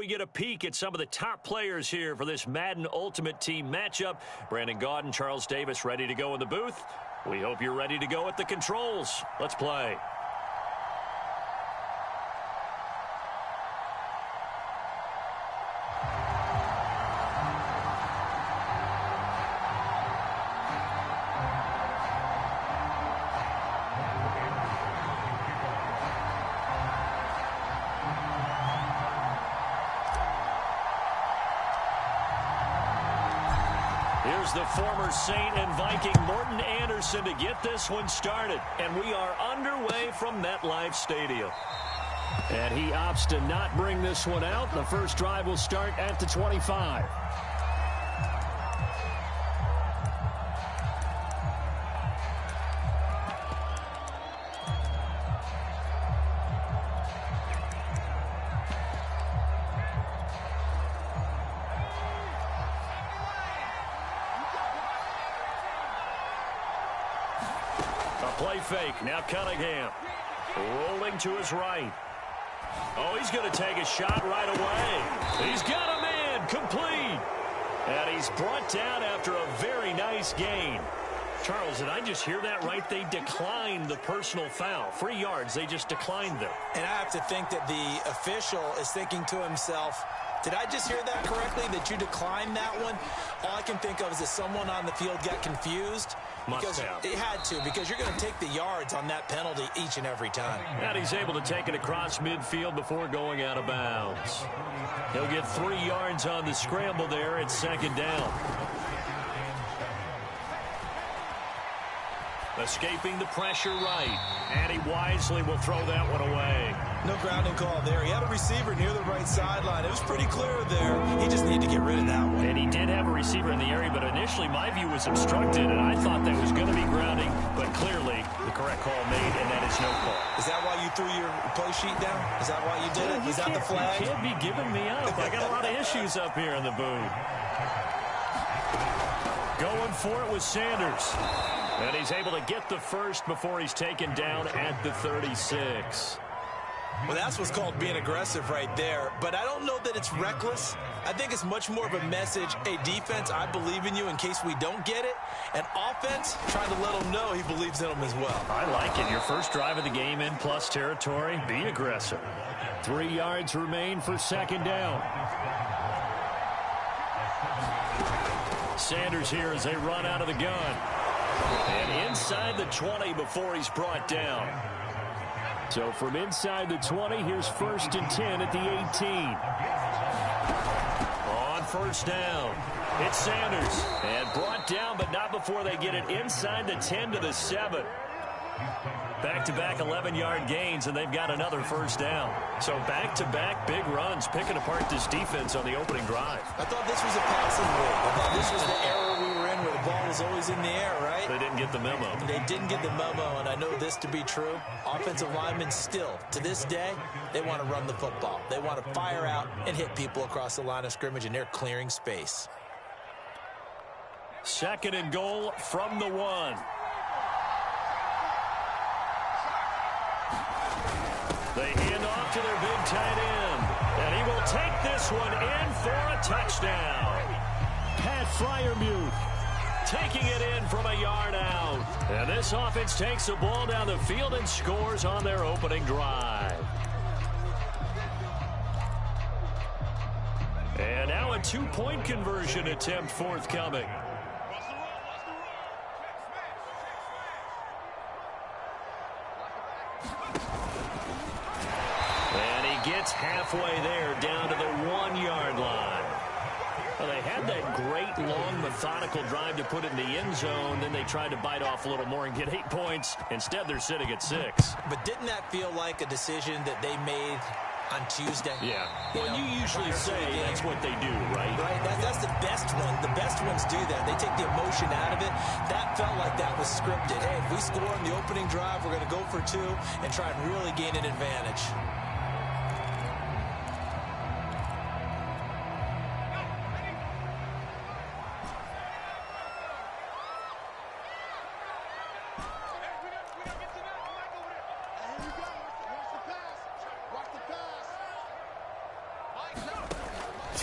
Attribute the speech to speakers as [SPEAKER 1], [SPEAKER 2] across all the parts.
[SPEAKER 1] we get a peek at some of the top players here for this Madden Ultimate Team matchup. Brandon Gaudin, Charles Davis ready to go in the booth. We hope you're ready to go at the controls. Let's play. Here's the former Saint and Viking Morten Andersen to get this one started. And we are underway from MetLife Stadium. And he opts to not bring this one out. The first drive will start at the 25. Play fake. Now Cunningham. Rolling to his right. Oh, he's going to take a shot right away. He's got a man. Complete. And he's brought down after a very nice gain. Charles, did I just hear that right? They declined the personal foul. 3 yards. They just declined them.
[SPEAKER 2] And I have to think that the official is thinking to himself, did I just hear that correctly, that you declined that one? All I can think of is that someone on the field got confused. Because it had to, because you're going to take the yards on that penalty each and every time.
[SPEAKER 1] And he's able to take it across midfield before going out of bounds. He'll get 3 yards on the scramble there. It's second down. Escaping the pressure right. And he wisely will throw that one away.
[SPEAKER 2] No grounding call there. He had a receiver near the right sideline. It was pretty clear there. He just needed to get rid of that one.
[SPEAKER 1] And he did have a receiver in the area, but initially my view was obstructed, and I thought that was going to be grounding, but clearly the correct call made, and that is no call.
[SPEAKER 2] Is that why you threw your play sheet down? Is that why you did it? Was that the flag?
[SPEAKER 1] You can't be giving me up. I got a lot of issues up here in the booth. Going for it with Sanders. And he's able to get the first before he's taken down at the 36.
[SPEAKER 2] Well, that's what's called being aggressive right there. But I don't know that it's reckless. I think it's much more of a message. Hey, defense, I believe in you in case we don't get it. And offense, trying to let him know he believes in him as well.
[SPEAKER 1] I like it. Your first drive of the game in plus territory. Be aggressive. 3 yards remain for second down. Sanders here as they run out of the gun. And inside the 20 before he's brought down. So from inside the 20, here's 1st and 10 at the 18. On first down, it's Sanders. And brought down, but not before they get it inside the 10 to the 7. Back-to-back 11-yard gains, and they've got another first down. So back-to-back big runs, picking apart this defense on the opening drive.
[SPEAKER 2] I thought this was a passing league. I thought this was the era we were in where the ball was always in the air, right?
[SPEAKER 1] They didn't get the memo.
[SPEAKER 2] They didn't get the memo, and I know this to be true. Offensive linemen still, to this day, they want to run the football. They want to fire out and hit people across the line of scrimmage, and they're clearing space.
[SPEAKER 1] Second and goal from the 1. They hand off to their big tight end. And he will take this one in for a touchdown. Pat Freiermuth taking it in from a yard out. And this offense takes the ball down the field and scores on their opening drive. And now a 2-point conversion attempt forthcoming. Gets halfway there down to the 1-yard line. Well, they had that great, long, methodical drive to put it in the end zone. Then they tried to bite off a little more and get 8 points. Instead, they're sitting at 6.
[SPEAKER 2] But didn't that feel like a decision that they made on Tuesday?
[SPEAKER 1] Yeah. Well, you usually say that's what they do, right?
[SPEAKER 2] Right. That's the best one. The best ones do that. They take the emotion out of it. That felt like that was scripted. Hey, if we score on the opening drive, we're going to go for 2 and try and really gain an advantage.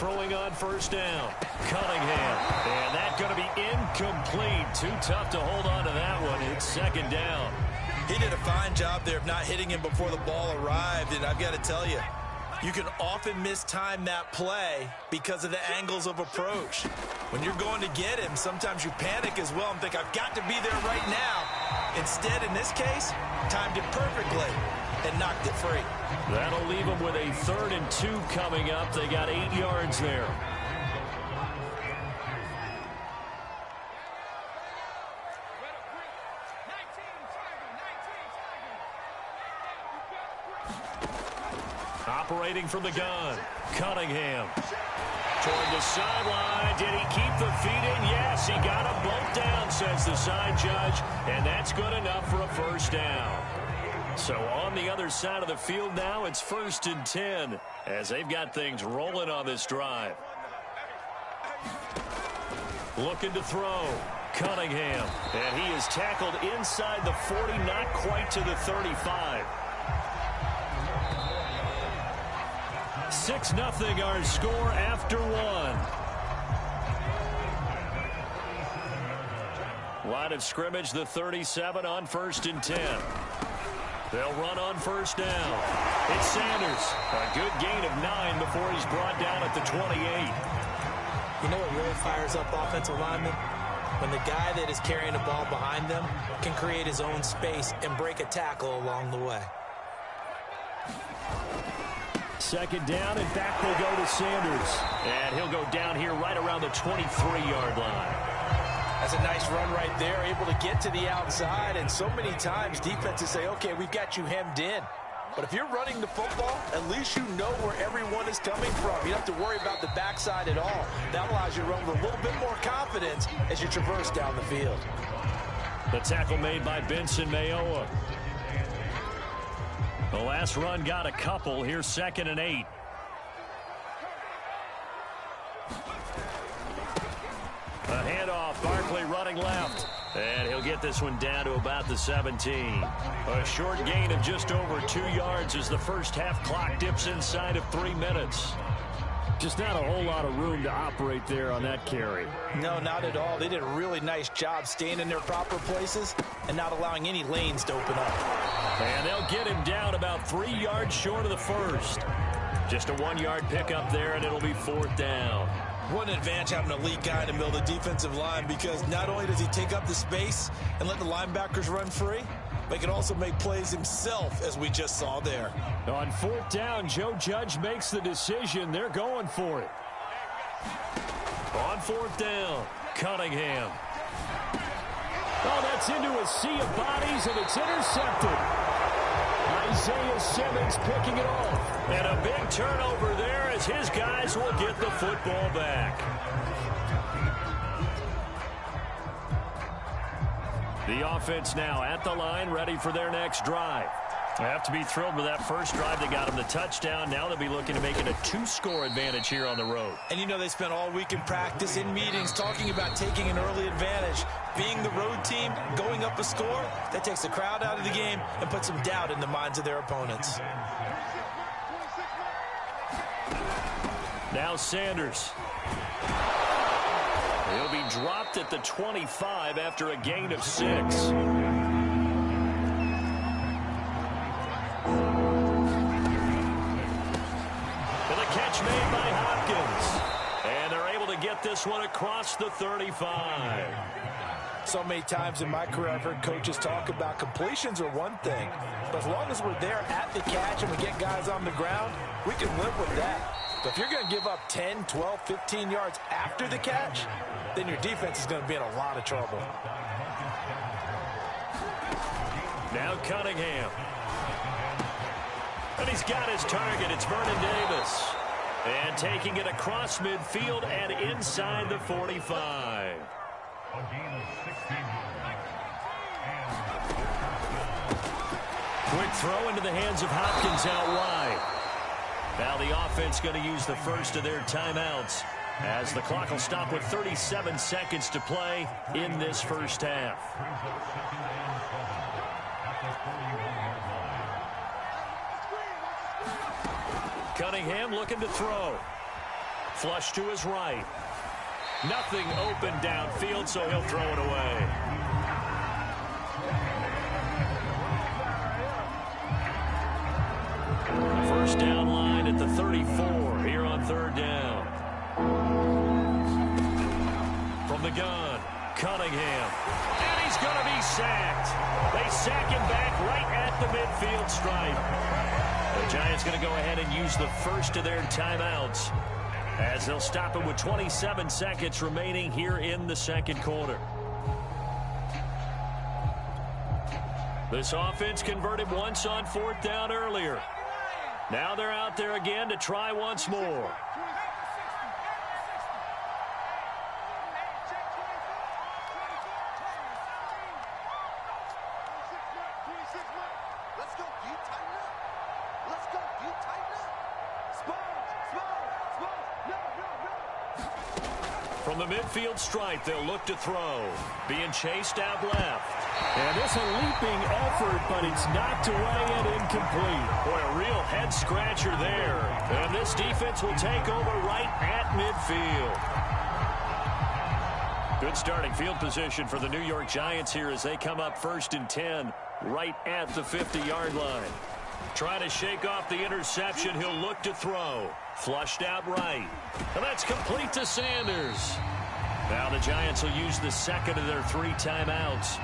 [SPEAKER 1] throwing on first down. Cunningham. And that's going to be incomplete. Too tough to hold on to that one. It's second down.
[SPEAKER 2] He did a fine job there of not hitting him before the ball arrived. And I've got to tell you, you can often mistime that play because of the angles of approach. When you're going to get him, sometimes you panic as well and think, I've got to be there right now. Instead, in this case, timed it perfectly and knocked it free.
[SPEAKER 1] That'll leave them with a 3rd and 2 coming up. They got 8 yards there. Operating from the gun, Cunningham. Toward the sideline. Did he keep the feet in? Yes, he got them both down, says the side judge. And that's good enough for a first down. So on the other side of the field now, it's 1st and 10 as they've got things rolling on this drive. Looking to throw. Cunningham. And he is tackled inside the 40, not quite to the 35. 6-0 our score after 1. Line of scrimmage, the 37 on 1st and 10. They'll run on first down. It's Sanders. A good gain of 9 before he's brought down at the 28.
[SPEAKER 2] You know what really fires up offensive linemen? When the guy that is carrying the ball behind them can create his own space and break a tackle along the way.
[SPEAKER 1] Second down, and back they go to Sanders. And he'll go down here right around the 23-yard line.
[SPEAKER 2] That's a nice run right there, able to get to the outside. And so many times defenses say, okay, we've got you hemmed in. But if you're running the football, at least you know where everyone is coming from. You don't have to worry about the backside at all. That allows you to run with a little bit more confidence as you traverse down the field.
[SPEAKER 1] The tackle made by Benson Mayowa. The last run got a couple. Here's 2nd and 8. A handoff. Barkley running left. And he'll get this one down to about the 17. A short gain of just over 2 yards as the first half clock dips inside of 3 minutes. Just not a whole lot of room to operate there on that carry.
[SPEAKER 2] No, not at all. They did a really nice job staying in their proper places and not allowing any lanes to open up.
[SPEAKER 1] And they'll get him down about 3 yards short of the first. Just a 1-yard pickup there, and it'll be 4th down.
[SPEAKER 2] What an advantage having an elite guy in the middle of the defensive line, because not only does he take up the space and let the linebackers run free, but he can also make plays himself, as we just saw there.
[SPEAKER 1] On 4th down, Joe Judge makes the decision. They're going for it. On 4th down, Cunningham. Oh, that's into a sea of bodies, and it's intercepted. Isaiah Simmons picking it off. And a big turnover there as his guys will get the football back. The offense now at the line, ready for their next drive. They have to be thrilled with that first drive that got them the touchdown. Now they'll be looking to make it a 2-score advantage here on the road.
[SPEAKER 2] And you know they spent all week in practice, in meetings, talking about taking an early advantage. Being the road team, going up a score, that takes the crowd out of the game and puts some doubt in the minds of their opponents.
[SPEAKER 1] Now Sanders. He'll be dropped at the 25 after a gain of 6. Made by Hopkins. And they're able to get this one across the 35.
[SPEAKER 2] So many times in my career I've heard coaches talk about completions are one thing, but as long as we're there at the catch and we get guys on the ground, we can live with that. But if you're going to give up 10, 12, 15 yards after the catch, then your defense is going to be in a lot of trouble.
[SPEAKER 1] Now Cunningham. And he's got his target. It's Vernon Davis. And taking it across midfield and inside the 45. Quick throw into the hands of Hopkins out wide. Now the offense going to use the first of their timeouts as the clock will stop with 37 seconds to play in this first half. Cunningham looking to throw. Flush to his right. Nothing open downfield, so he'll throw it away. First down line at the 34 here on third down. From the gun, Cunningham. And he's going to be sacked. They sack him back right at the midfield stripe. The Giants going to go ahead and use the first of their timeouts, as they'll stop him with 27 seconds remaining here in the second quarter. This offense converted once on fourth down earlier. Now they're out there again to try once more. From the midfield stripe, they'll look to throw. Being chased out left.
[SPEAKER 3] And it's a leaping effort, but it's knocked away and incomplete.
[SPEAKER 1] Boy, a real head-scratcher there. And this defense will take over right at midfield. Good starting field position for the New York Giants here as they come up 1st and 10 right at the 50-yard line. Trying to shake off the interception, he'll look to throw. Flushed out right. And that's complete to Sanders. Now the Giants will use the second of their 3 timeouts,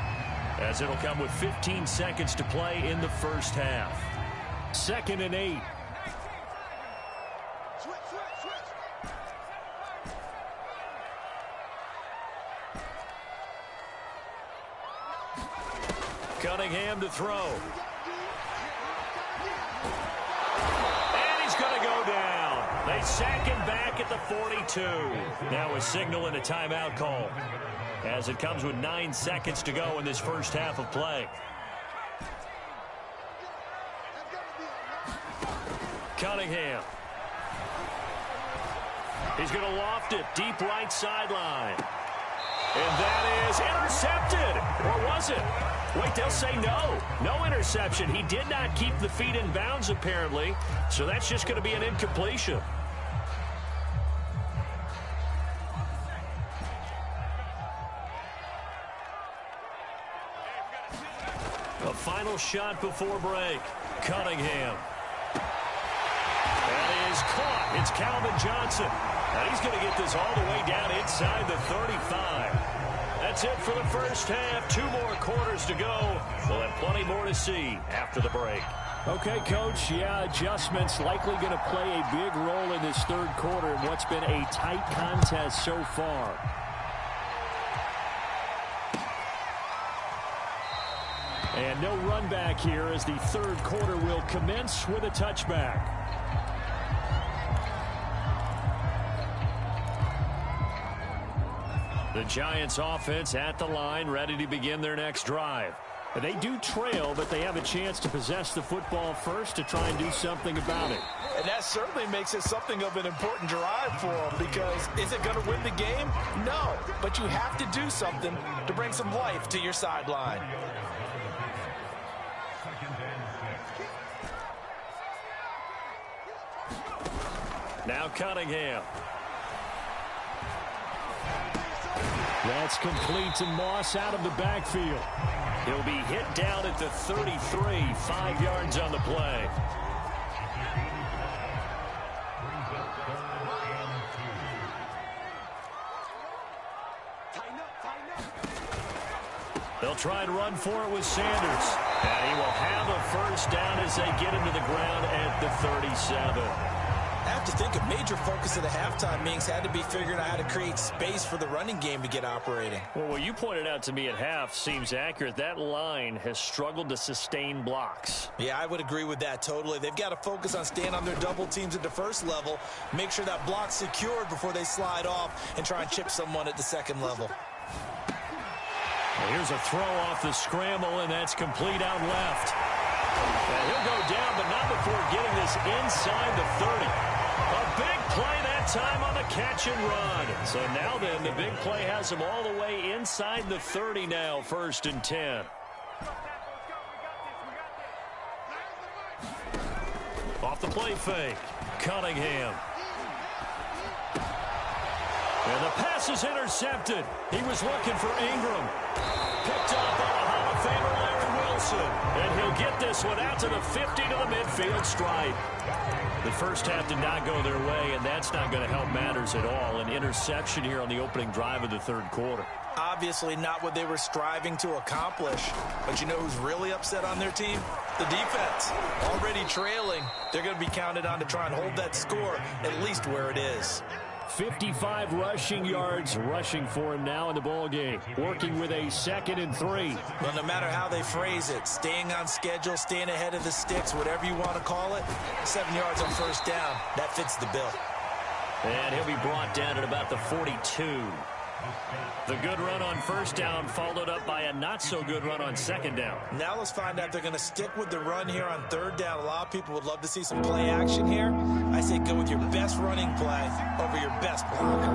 [SPEAKER 1] as it'll come with 15 seconds to play in the first half.
[SPEAKER 3] 2nd and 8.
[SPEAKER 1] Cunningham to throw. And he's going to go down. They sack him back at the 42. Now a signal and a timeout call, as it comes with 9 seconds to go in this first half of play. Cunningham. He's going to loft it deep right sideline. And that is intercepted. Or was it? Wait, they'll say no. No interception. He did not keep the feet in bounds, apparently. So that's just going to be an incompletion. A final shot before break. Cunningham. That is caught. It's Calvin Johnson. And he's going to get this all the way down inside the 35. That's it for the first half. 2 more quarters to go. We'll have plenty more to see after the break.
[SPEAKER 3] Okay, Coach. Yeah, adjustments likely going to play a big role in this third quarter in what's been a tight contest so far. And no run back here as the third quarter will commence with a touchback.
[SPEAKER 1] The Giants offense at the line, ready to begin their next drive.
[SPEAKER 3] And they do trail, but they have a chance to possess the football first to try and do something about it.
[SPEAKER 2] And that certainly makes it something of an important drive for them, because is it going to win the game? No, but you have to do something to bring some life to your sideline.
[SPEAKER 1] Now Cunningham.
[SPEAKER 3] That's complete to Moss out of the backfield.
[SPEAKER 1] He'll be hit down at the 33, 5 yards on the play. They'll try and run for it with Sanders. And he will have a first down as they get into the ground at the 37.
[SPEAKER 2] I have to think a major focus of the halftime meetings had to be figuring out how to create space for the running game to get operating.
[SPEAKER 1] Well, what you pointed out to me at half seems accurate. That line has struggled to sustain blocks.
[SPEAKER 2] Yeah, I would agree with that totally. They've got to focus on staying on their double teams at the first level, make sure that block's secured before they slide off and try and chip someone at the second level.
[SPEAKER 1] Well, here's a throw off the scramble, and that's complete out left. And he'll go down, but not before getting this inside the 30. A big play that time on the catch and run. So now then, the big play has him all the way inside the 30 now, 1st and 10. Off the play fake, Cunningham. And the pass is intercepted. He was looking for Ingram. Picked up on a Hall of Famer, Larry Wilson. And he'll get this one out to the 50 to the midfield stripe. The first half did not go their way, and that's not going to help matters at all. An interception here on the opening drive of the third quarter.
[SPEAKER 2] Obviously not what they were striving to accomplish. But you know who's really upset on their team? The defense. Already trailing. They're going to be counted on to try and hold that score at least where it is.
[SPEAKER 3] 55 rushing yards rushing for him now in the ball game. Working with a 2nd and 3.
[SPEAKER 2] Well, no matter how they phrase it, staying on schedule, staying ahead of the sticks, whatever you want to call it, 7 yards on first down, that fits the bill.
[SPEAKER 1] And he'll be brought down at about the 42. The good run on first down followed up by a not-so-good run on second down.
[SPEAKER 2] Now let's find out if they're going to stick with the run here on third down. A lot of people would love to see some play action here. I say go with your best running play over your best blocker.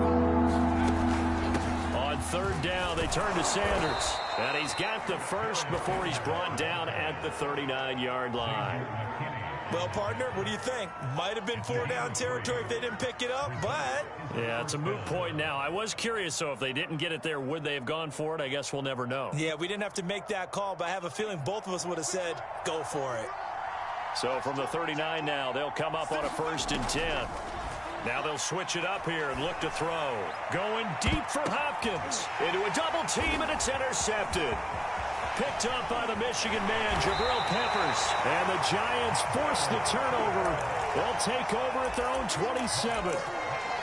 [SPEAKER 1] On third down, they turn to Sanders. And he's got the first before he's brought down at the 39-yard line.
[SPEAKER 2] Well, partner, what do you think? Might have been 4-down territory if they didn't pick it up, but...
[SPEAKER 1] Yeah, it's a moot point now. I was curious, so if they didn't get it there, would they have gone for it? I guess we'll never know.
[SPEAKER 2] Yeah, we didn't have to make that call, but I have a feeling both of us would have said, go for it.
[SPEAKER 1] So from the 39 now, they'll come up on a 1st and 10. Now they'll switch it up here and look to throw. Going deep for Hopkins. Into a double team, and it's intercepted. Picked up by the Michigan man, Jabril Peppers. And the Giants force the turnover. They'll take over at their own 27.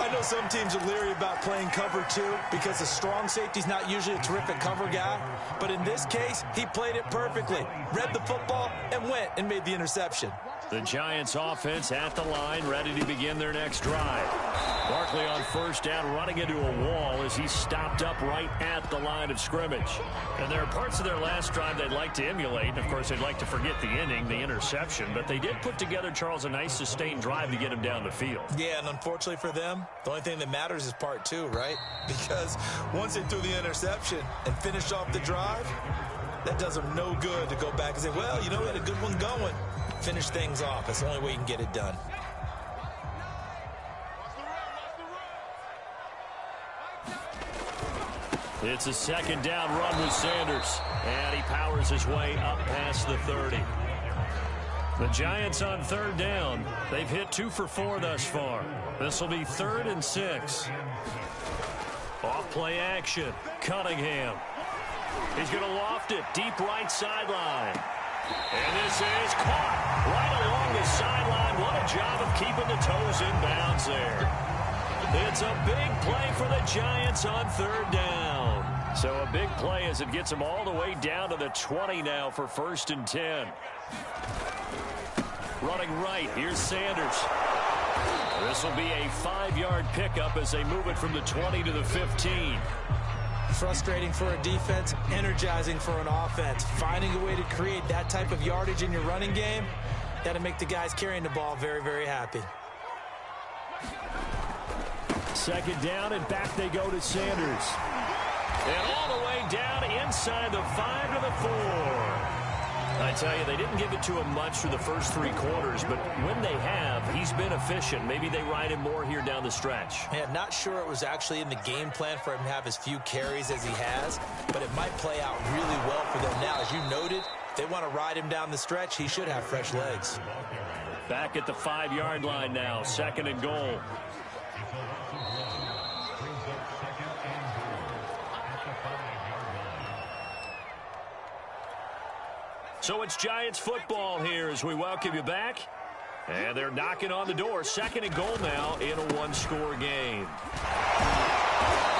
[SPEAKER 2] I know some teams are leery about playing cover 2 because a strong safety's not usually a terrific cover guy. But in this case, he played it perfectly. Read the football and went and made the interception.
[SPEAKER 1] The Giants offense at the line, ready to begin their next drive. Barkley on first down, running into a wall as he stopped up right at the line of scrimmage. And there are parts of their last drive they'd like to emulate. And, of course, they'd like to forget the inning, the interception. But they did put together, Charles, a nice sustained drive to get him down the field.
[SPEAKER 2] Yeah, and unfortunately for them, the only thing that matters is part 2, right? Because once they threw the interception and finished off the drive, that does them no good to go back and say, well, you know, we had a good one going. Finish things off. That's the only way you can get it done.
[SPEAKER 1] It's a 2nd down run with Sanders. And he powers his way up past the 30. The Giants on 3rd down. They've hit 2 for 4 thus far. This will be 3rd and 6. Off play action. Cunningham. He's going to loft it deep right sideline. And this is caught right along the sideline. What a job of keeping the toes in bounds there. It's a big play for the Giants on 3rd down. So a big play as it gets them all the way down to the 20 now for 1st and 10. Running right, here's Sanders. This will be a 5-yard pickup as they move it from the 20 to the 15.
[SPEAKER 2] Frustrating for a defense, energizing for an offense. Finding a way to create that type of yardage in your running game, that'll make the guys carrying the ball very, very happy.
[SPEAKER 3] 2nd down, and back they go to Sanders.
[SPEAKER 1] And all the way down inside the 5 to the 4. I tell you, they didn't give it to him much for the first 3 quarters, but when they have, he's been efficient. Maybe they ride him more here down the stretch.
[SPEAKER 2] Yeah, not sure it was actually in the game plan for him to have as few carries as he has, but it might play out really well for them now. As you noted, if they want to ride him down the stretch, he should have fresh legs.
[SPEAKER 1] Back at the 5-yard line now, 2nd and goal. So it's Giants football here as we welcome you back. And they're knocking on the door. 2nd and goal now in a 1-score game.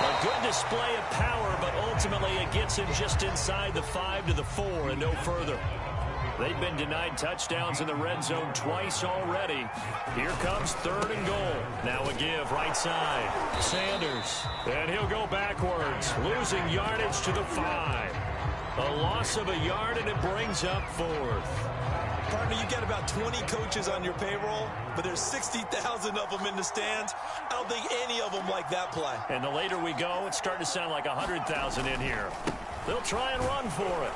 [SPEAKER 1] A good display of power, but ultimately it gets him just inside the 5 to the 4 and no further. They've been denied touchdowns in the red zone twice already. Here comes 3rd and goal. Now a give right side. Sanders. And he'll go backwards, losing yardage to the 5. A loss of a yard, and it brings up 4th.
[SPEAKER 2] Partner, you got about 20 coaches on your payroll, but there's 60,000 of them in the stands. I don't think any of them like that play.
[SPEAKER 1] And the later we go, it's starting to sound like 100,000 in here. They'll try and run for it.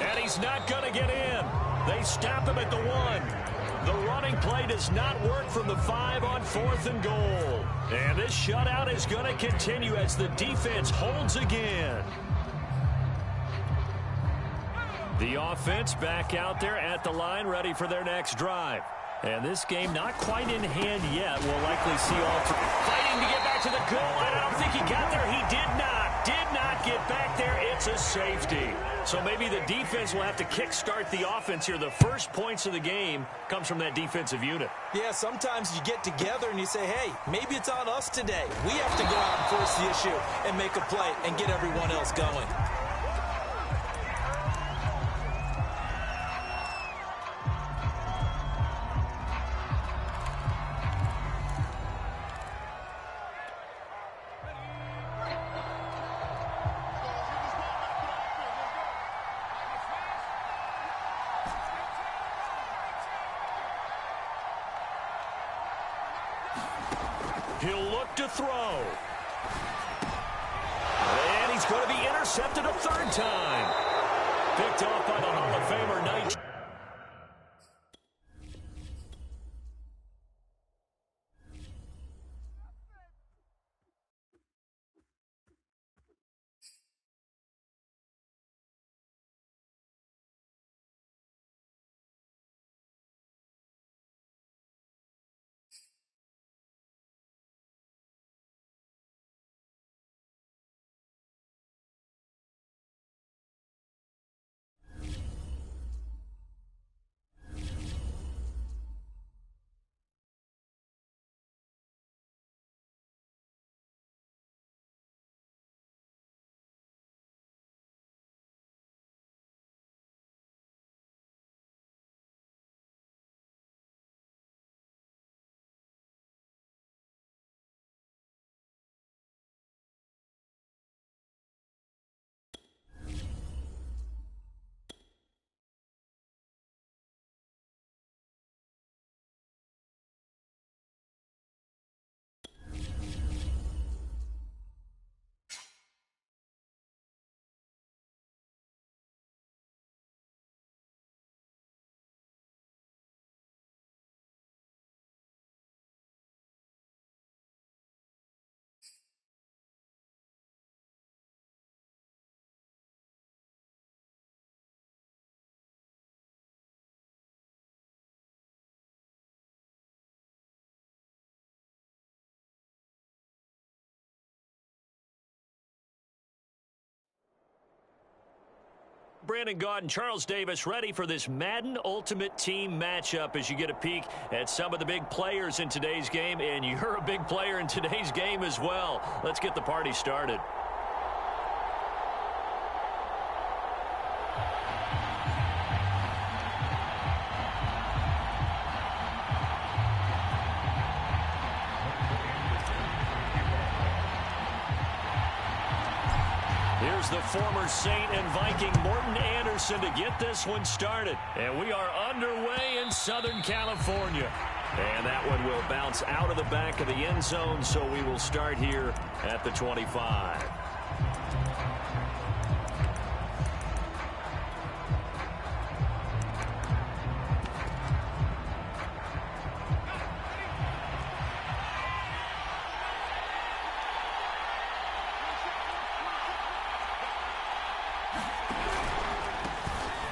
[SPEAKER 1] And he's not going to get in. They stop him at the 1. The running play does not work from the 5 on 4th and goal. And this shutout is going to continue as the defense holds again. The offense back out there at the line, ready for their next drive. And this game not quite in hand yet. We'll likely see all three fighting to get back to the goal line. I don't think he got there. He did not get back there. It's a safety. So maybe the defense will have to kickstart the offense here. The first points of the game comes from that defensive unit.
[SPEAKER 2] Yeah, sometimes you get together and you say, hey, maybe it's on us today. We have to go out and force the issue and make a play and get everyone else going.
[SPEAKER 1] He'll look to throw. And he's going to be intercepted a third time. Picked off by the Hall of Famer Knight. Brandon Gaudin, Charles Davis ready for this Madden Ultimate Team matchup as you get a peek at some of the big players in today's game, and you're a big player in today's game as well. Let's get the party started. Here's the former Saint and Viking Morton Anderson to get this one started. And we are underway in Southern California. And that one will bounce out of the back of the end zone, so we will start here at the 25.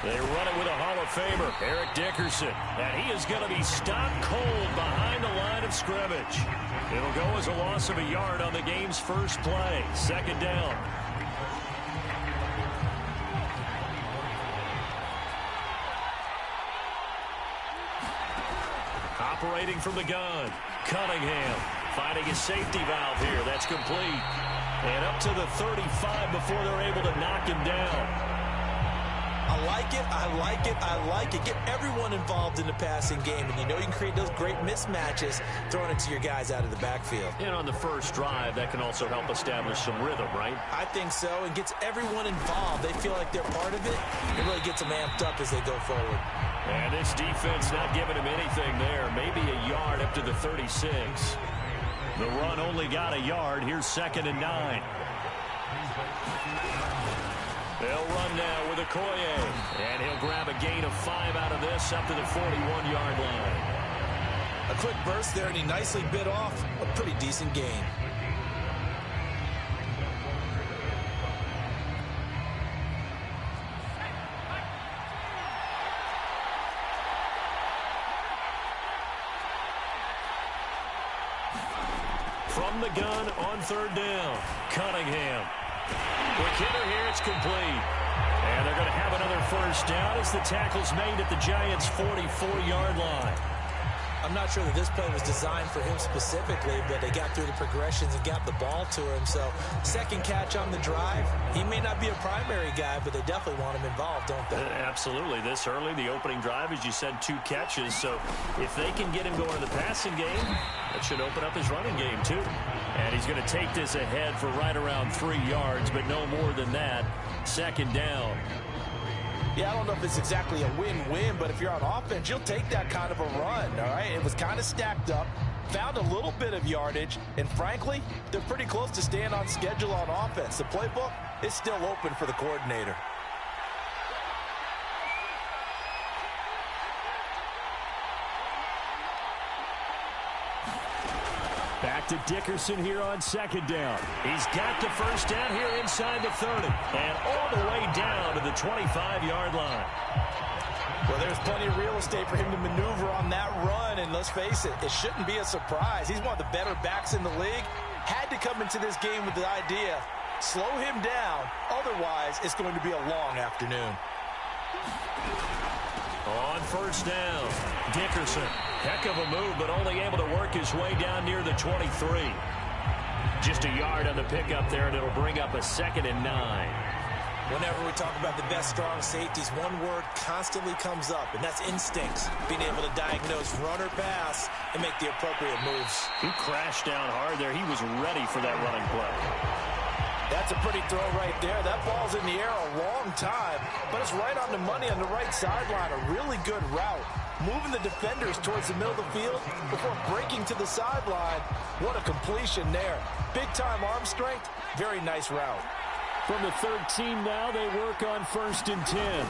[SPEAKER 1] They run it with a Hall of Famer, Eric Dickerson, and he is going to be stopped cold behind the line of scrimmage. It'll go as a loss of a yard on the game's first play. Second down. Operating from the gun, Cunningham finding his safety valve here. That's complete. And up to the 35 before they're able to knock him down.
[SPEAKER 2] I like it, I like it, I like it. Get everyone involved in the passing game, and you know you can create those great mismatches throwing it to your guys out of the backfield.
[SPEAKER 1] And on the first drive, that can also help establish some rhythm, right?
[SPEAKER 2] I think so, and gets everyone involved. They feel like they're part of it. It really gets them amped up as they go forward.
[SPEAKER 1] And this defense not giving him anything there. Maybe a yard up to the 36. The run only got a yard. Here's 2nd and 9. They'll run now with Okoye. And he'll grab a gain of 5 out of this up to the 41-yard line.
[SPEAKER 2] A quick burst there, and he nicely bit off a pretty decent gain.
[SPEAKER 1] From the gun on 3rd down, Cunningham. Quick hitter here, it's complete. And they're going to have another 1st down as the tackle's made at the Giants' 44-yard line.
[SPEAKER 2] I'm not sure that this play was designed for him specifically, but they got through the progressions and got the ball to him. So, 2nd catch on the drive. He may not be a primary guy, but they definitely want him involved, don't they?
[SPEAKER 1] Absolutely. This early, the opening drive, as you said, 2 catches. So, if they can get him going in the passing game, that should open up his running game, too. And he's going to take this ahead for right around 3 yards, but no more than that. 2nd down.
[SPEAKER 4] Yeah, I don't know if it's exactly a win-win, but if you're on offense, you'll take that kind of a run, all right? It was kind of stacked up, found a little bit of yardage, and frankly, they're pretty close to staying on schedule on offense. The playbook is still open for the coordinator.
[SPEAKER 3] Back to Dickerson here on 2nd down.
[SPEAKER 1] He's got the 1st down here inside the 30. And all the way down to the 25-yard line.
[SPEAKER 4] Well, there's plenty of real estate for him to maneuver on that run. And let's face it, it shouldn't be a surprise. He's one of the better backs in the league. Had to come into this game with the idea, slow him down. Otherwise, it's going to be a long afternoon.
[SPEAKER 1] On 1st down, Dickerson. Heck of a move, but only able to work his way down near the 23. Just a yard on the pickup there, and it'll bring up a 2nd and 9.
[SPEAKER 2] Whenever we talk about the best strong safeties, one word constantly comes up, and that's instincts. Being able to diagnose run or pass and make the appropriate moves.
[SPEAKER 1] He crashed down hard there. He was ready for that running play.
[SPEAKER 4] That's a pretty throw right there. That ball's in the air a long time, but it's right on the money on the right sideline. A really good route. Moving the defenders towards the middle of the field before breaking to the sideline. What a completion there. Big-time arm strength. Very nice route.
[SPEAKER 3] From the 13 now, they work on 1st and 10.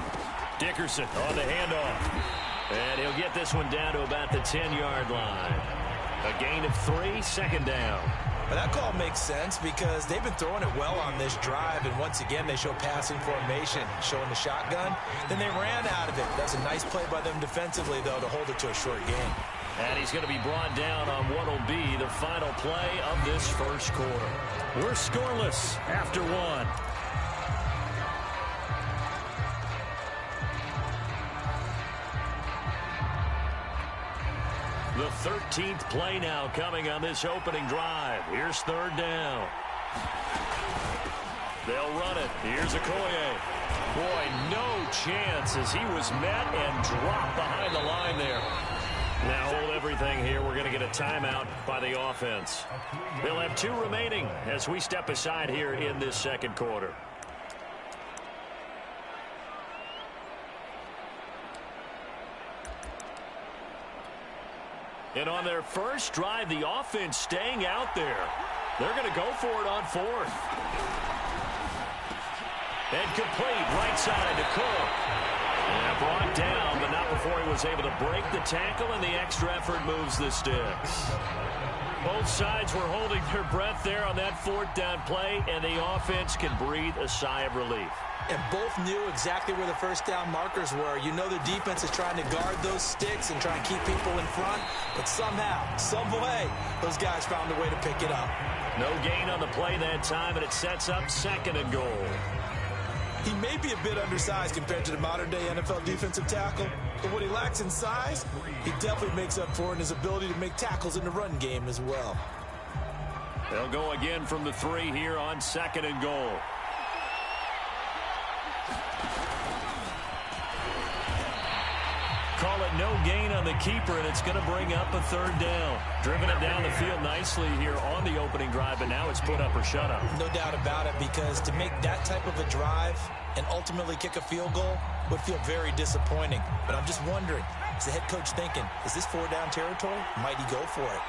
[SPEAKER 1] Dickerson on the handoff. And he'll get this one down to about the 10-yard line. A gain of 3, 2nd down.
[SPEAKER 2] But that call makes sense because they've been throwing it well on this drive, and once again they show passing formation, showing the shotgun. Then they ran out of it. That's a nice play by them defensively, though, to hold it to a short game.
[SPEAKER 1] And he's going to be brought down on what will be the final play of this 1st quarter. We're scoreless after 1. The 13th play now coming on this opening drive. Here's 3rd down. They'll run it. Here's Okoye. Boy, no chance as he was met and dropped behind the line there. Now hold everything here. We're going to get a timeout by the offense. They'll have 2 remaining as we step aside here in this 2nd quarter. And on their first drive, the offense staying out there. They're going to go for it on 4th. And complete right side to Cook. And brought down, but not before he was able to break the tackle, and the extra effort moves the sticks. Both sides were holding their breath there on that 4th down play, and the offense can breathe a sigh of relief.
[SPEAKER 2] And both knew exactly where the 1st down markers were. You know the defense is trying to guard those sticks and try and keep people in front, but somehow, some way, those guys found a way to pick it up.
[SPEAKER 1] No gain on the play that time, and it sets up 2nd and goal.
[SPEAKER 2] He may be a bit undersized compared to the modern-day NFL defensive tackle, but what he lacks in size, he definitely makes up for in his ability to make tackles in the run game as well.
[SPEAKER 1] They'll go again from the 3 here on 2nd and goal. Call it no gain on the keeper, and it's going to bring up a 3rd down. Driven it down the field nicely here on the opening drive, but now it's put up or shut up.
[SPEAKER 2] No doubt about it, because to make that type of a drive and ultimately kick a field goal would feel very disappointing. But I'm just wondering, is the head coach thinking, is this 4-down territory? Might he go for it?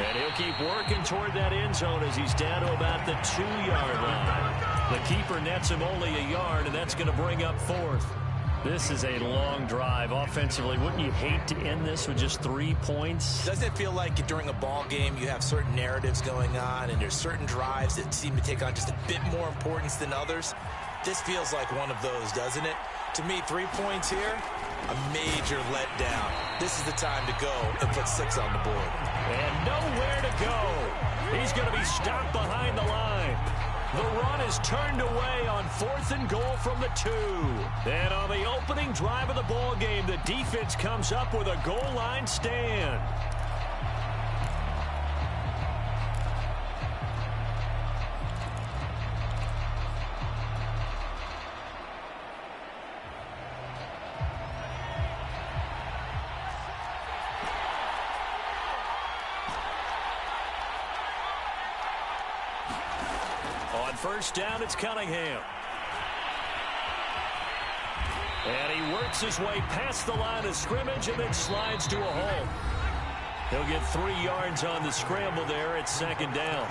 [SPEAKER 1] And
[SPEAKER 3] And he'll keep working toward that end zone as he's down to about the 2-yard line. The keeper nets him only a yard, and that's going to bring up 4th. This is a long drive offensively. Wouldn't you hate to end this with just 3 points?
[SPEAKER 2] Doesn't it feel like during a ball game you have certain narratives going on and there's certain drives that seem to take on just a bit more importance than others? This feels like one of those, doesn't it? To me, 3 points here, a major letdown. This is the time to go and put 6 on the board.
[SPEAKER 3] And nowhere to go. He's going to be stopped behind the line. The run is turned away on 4th and goal from the 2. And on the opening drive of the ball game, the defense comes up with a goal line stand. First down, it's Cunningham. And he works his way past the line of scrimmage and then slides to a halt. He'll get 3 yards on the scramble there at 2nd down.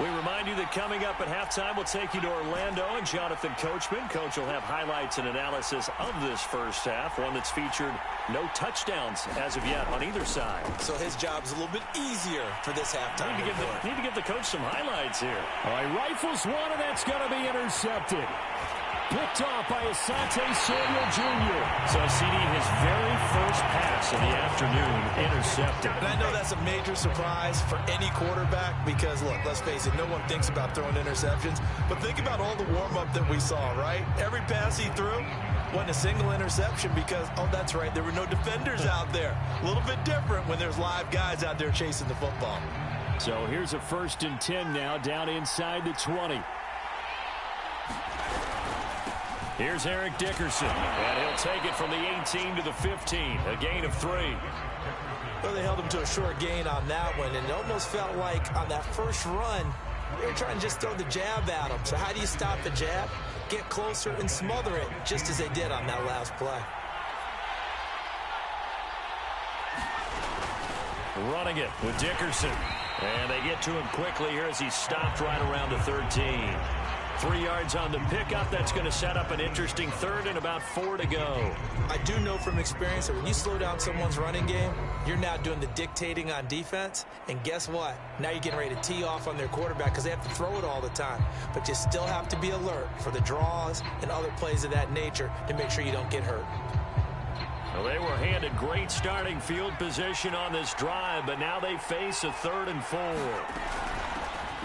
[SPEAKER 3] We remind you that coming up at halftime, we'll take you to Orlando and Jonathan Coachman. Coach will have highlights and analysis of this first half, one that's featured no touchdowns as of yet on either side.
[SPEAKER 2] So his job's a little bit easier for this halftime.
[SPEAKER 3] Need to give the coach some highlights here. All right, rifles one, and that's going to be intercepted. Picked off by Asante Samuel Jr. So CD, his very first pass of the afternoon, intercepted.
[SPEAKER 2] And I know that's a major surprise for any quarterback because, look, let's face it, no one thinks about throwing interceptions. But think about all the warm-up that we saw, right? Every pass he threw wasn't a single interception because, oh, that's right, there were no defenders out there. A little bit different when there's live guys out there chasing the football.
[SPEAKER 3] So here's a 1st and 10 now, down inside the 20. Here's Eric Dickerson, and he'll take it from the 18 to the 15, a gain of 3.
[SPEAKER 2] Well, they held him to a short gain on that one, and it almost felt like on that first run, they were trying to just throw the jab at him. So how do you stop the jab? Get closer and smother it, just as they did on that last play.
[SPEAKER 3] Running it with Dickerson, and they get to him quickly here as he's stopped right around the 13. 3 yards on the pickup. That's going to set up an interesting 3rd and about 4 to go.
[SPEAKER 2] I do know from experience that when you slow down someone's running game, you're now doing the dictating on defense. And guess what? Now you're getting ready to tee off on their quarterback because they have to throw it all the time. But you still have to be alert for the draws and other plays of that nature to make sure you don't get hurt.
[SPEAKER 3] Well, they were handed great starting field position on this drive, but now they face a 3rd and 4.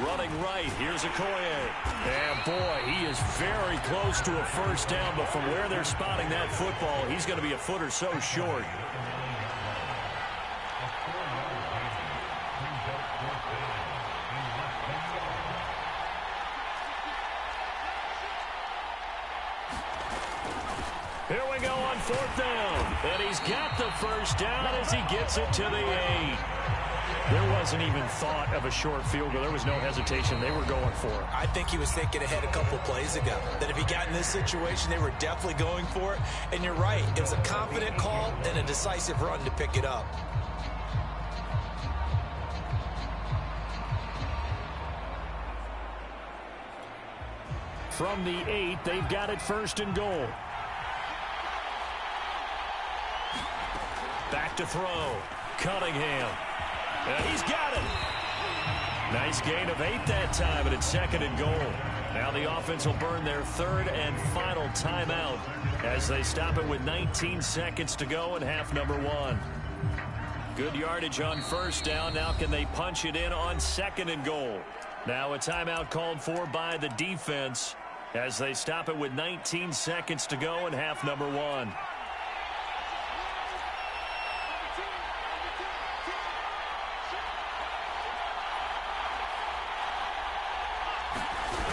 [SPEAKER 3] Running right, here's Okoye. And boy, he is very close to a first down, but from where they're spotting that football, he's going to be a foot or so short. Here we go on 4th down. And he's got the first down as he gets it to the 8. There wasn't even thought of a short field goal. There was no hesitation. They were going for it.
[SPEAKER 2] I think he was thinking ahead a couple plays ago that if he got in this situation, they were definitely going for it. And you're right. It was a confident call and a decisive run to pick it up.
[SPEAKER 3] From the 8, they've got it 1st and goal. Back to throw. Cunningham. And he's got it. Nice gain of 8 that time, and it's 2nd and goal. Now the offense will burn their 3rd and final timeout as they stop it with 19 seconds to go in half number 1. Good yardage on 1st down. Now can they punch it in on 2nd and goal? Now a timeout called for by the defense as they stop it with 19 seconds to go in half number 1.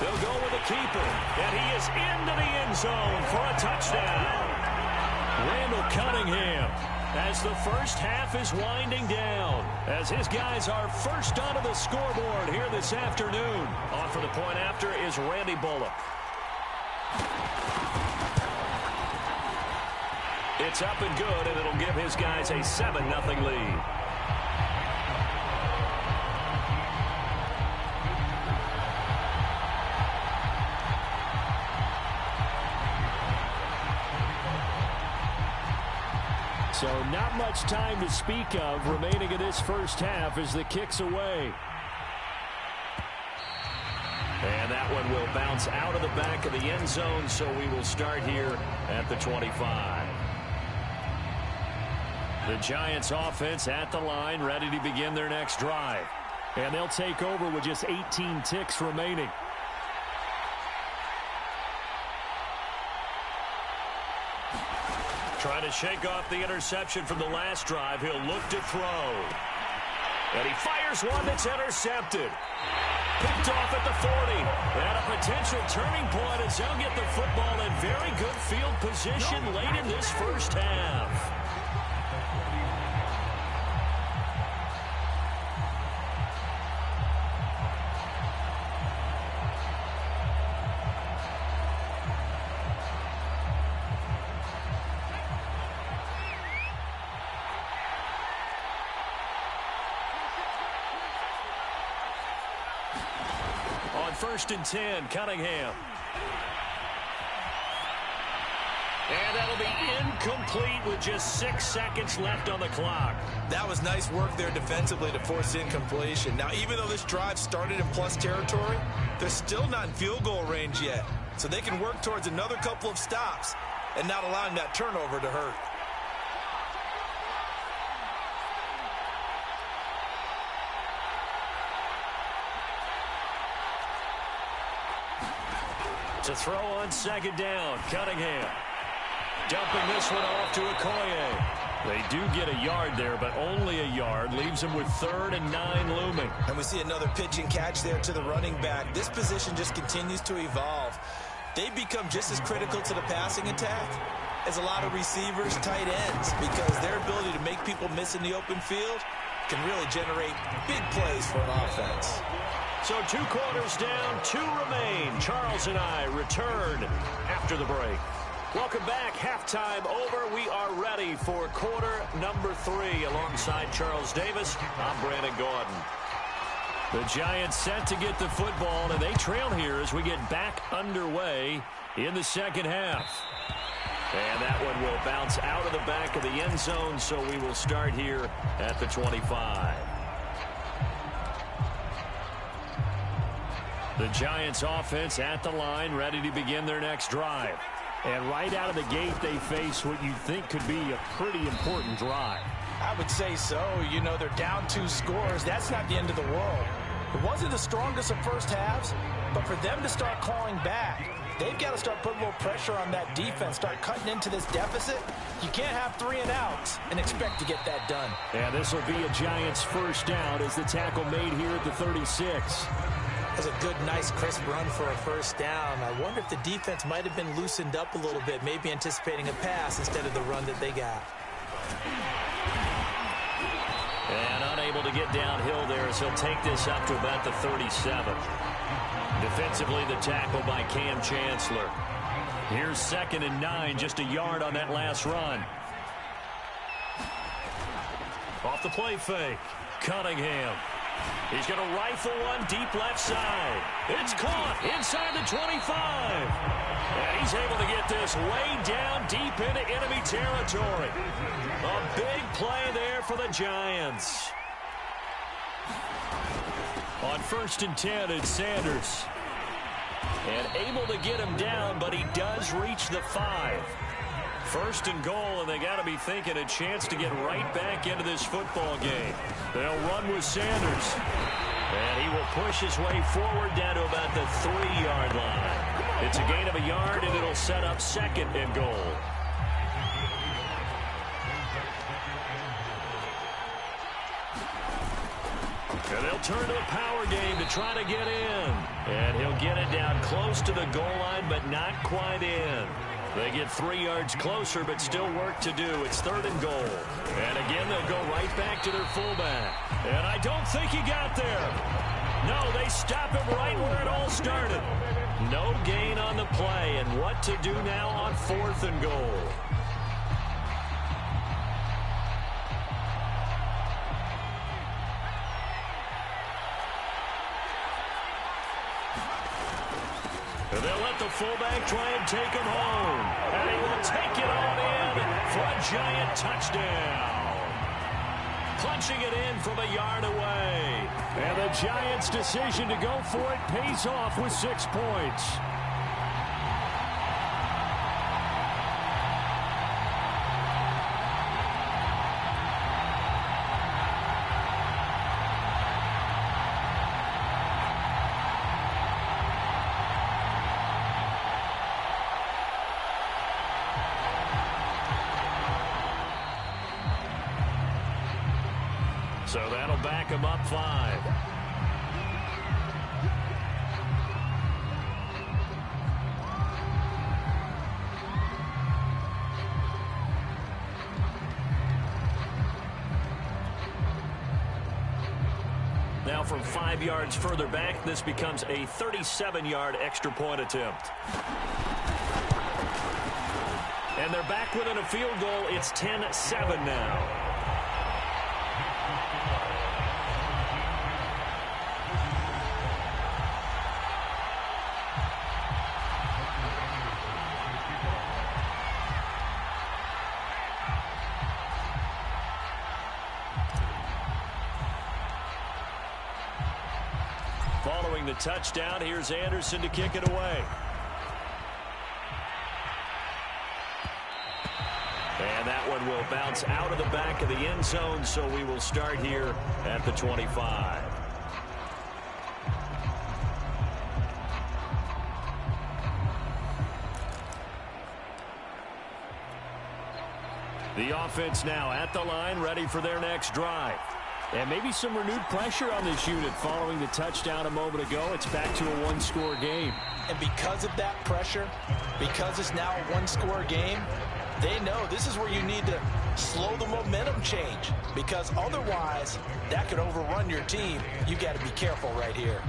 [SPEAKER 3] They'll go with the keeper, and he is into the end zone for a touchdown. Randall Cunningham, as the first half is winding down, as his guys are first onto the scoreboard here this afternoon. On for the point after is Randy Bullock.
[SPEAKER 1] It's up and good, and it'll give his guys a 7-0 lead.
[SPEAKER 3] So not much time to speak of remaining in this first half as the kick's away.
[SPEAKER 1] And that one will bounce out of the back of the end zone, so we will start here at the 25. The Giants offense at the line, ready to begin their next drive.
[SPEAKER 3] And they'll take over with just 18 ticks remaining.
[SPEAKER 1] Trying to shake off the interception from the last drive. He'll look to throw. And he fires one that's intercepted. Picked off at the 40. And a potential turning point as they'll get the football in very good field position late in this first half. First and 10, Cunningham. And that'll be incomplete with just 6 seconds left on the clock.
[SPEAKER 2] That was nice work there defensively to force incompletion. Now, even though this drive started in plus territory, they're still not in field goal range yet. So they can work towards another couple of stops and not allowing that turnover to hurt.
[SPEAKER 1] To throw on second down, Cunningham. Dumping this one off to Okoye. They do get a yard there, but only a yard. Leaves them with 3rd and 9 looming.
[SPEAKER 2] And we see another pitch and catch there to the running back. This position just continues to evolve. They've become just as critical to the passing attack as a lot of receivers, tight ends, because their ability to make people miss in the open field can really generate big plays for an offense.
[SPEAKER 1] So 2 quarters down, 2 remain. Charles and I return after the break. Welcome back. Halftime over. We are ready for quarter number 3. Alongside Charles Davis, I'm Brandon Gordon. The Giants set to get the football, and they trail here as we get back underway in the second half. And that one will bounce out of the back of the end zone, so we will start here at the 25. The Giants offense at the line, ready to begin their next drive.
[SPEAKER 3] And right out of the gate, they face what you think could be a pretty important drive.
[SPEAKER 4] I would say so. You know, they're down 2 scores. That's not the end of the world. It wasn't the strongest of first halves, but for them to start clawing back, they've got to start putting a little pressure on that defense, start cutting into this deficit. You can't have 3 and outs and expect to get that done.
[SPEAKER 3] And this will be a Giants first down as the tackle made here at the 36.
[SPEAKER 2] That's a good, nice, crisp run for a first down. I wonder if the defense might have been loosened up a little bit, maybe anticipating a pass instead of the run that they got.
[SPEAKER 1] And unable to get downhill there, so he'll take this up to about the 37. Defensively, the tackle by Cam Chancellor. Here's 2nd and 9, just a yard on that last run. Off the play fake, Cunningham. He's going to rifle one deep left side. It's caught inside the 25. And he's able to get this way down deep into enemy territory. A big play there for the Giants. On 1st and 10, it's Sanders. And able to get him down, but he does reach the 5. 1st and goal, and they got to be thinking a chance to get right back into this football game. They'll run with Sanders. And he will push his way forward down to about the 3-yard line. It's a gain of a yard, and it'll set up 2nd and goal. And they'll turn to a power game to try to get in. And he'll get it down close to the goal line, but not quite in. They get 3 yards closer, but still work to do. It's 3rd and goal. And again, they'll go right back to their fullback. And I don't think he got there. No, they stop him right where it all started. No gain on the play. And what to do now on 4th and goal. try and take him home. And he will take it on in for a giant touchdown. Punching it in from a yard away. And the Giants' decision to go for it pays off with 6 points. So that'll back him up 5. Now from 5 yards further back, this becomes a 37-yard extra point attempt. And they're back within a field goal. It's 10-7 now. Following the touchdown, here's Anderson to kick it away. And that one will bounce out of the back of the end zone, so we will start here at the 25. The offense now at the line, ready for their next drive. And maybe some renewed pressure on this unit following the touchdown a moment ago. It's back to a one-score game.
[SPEAKER 2] And because of that pressure, because it's now a one-score game, they know this is where you need to slow the momentum change, because otherwise that could overrun your team. You got to be careful right here.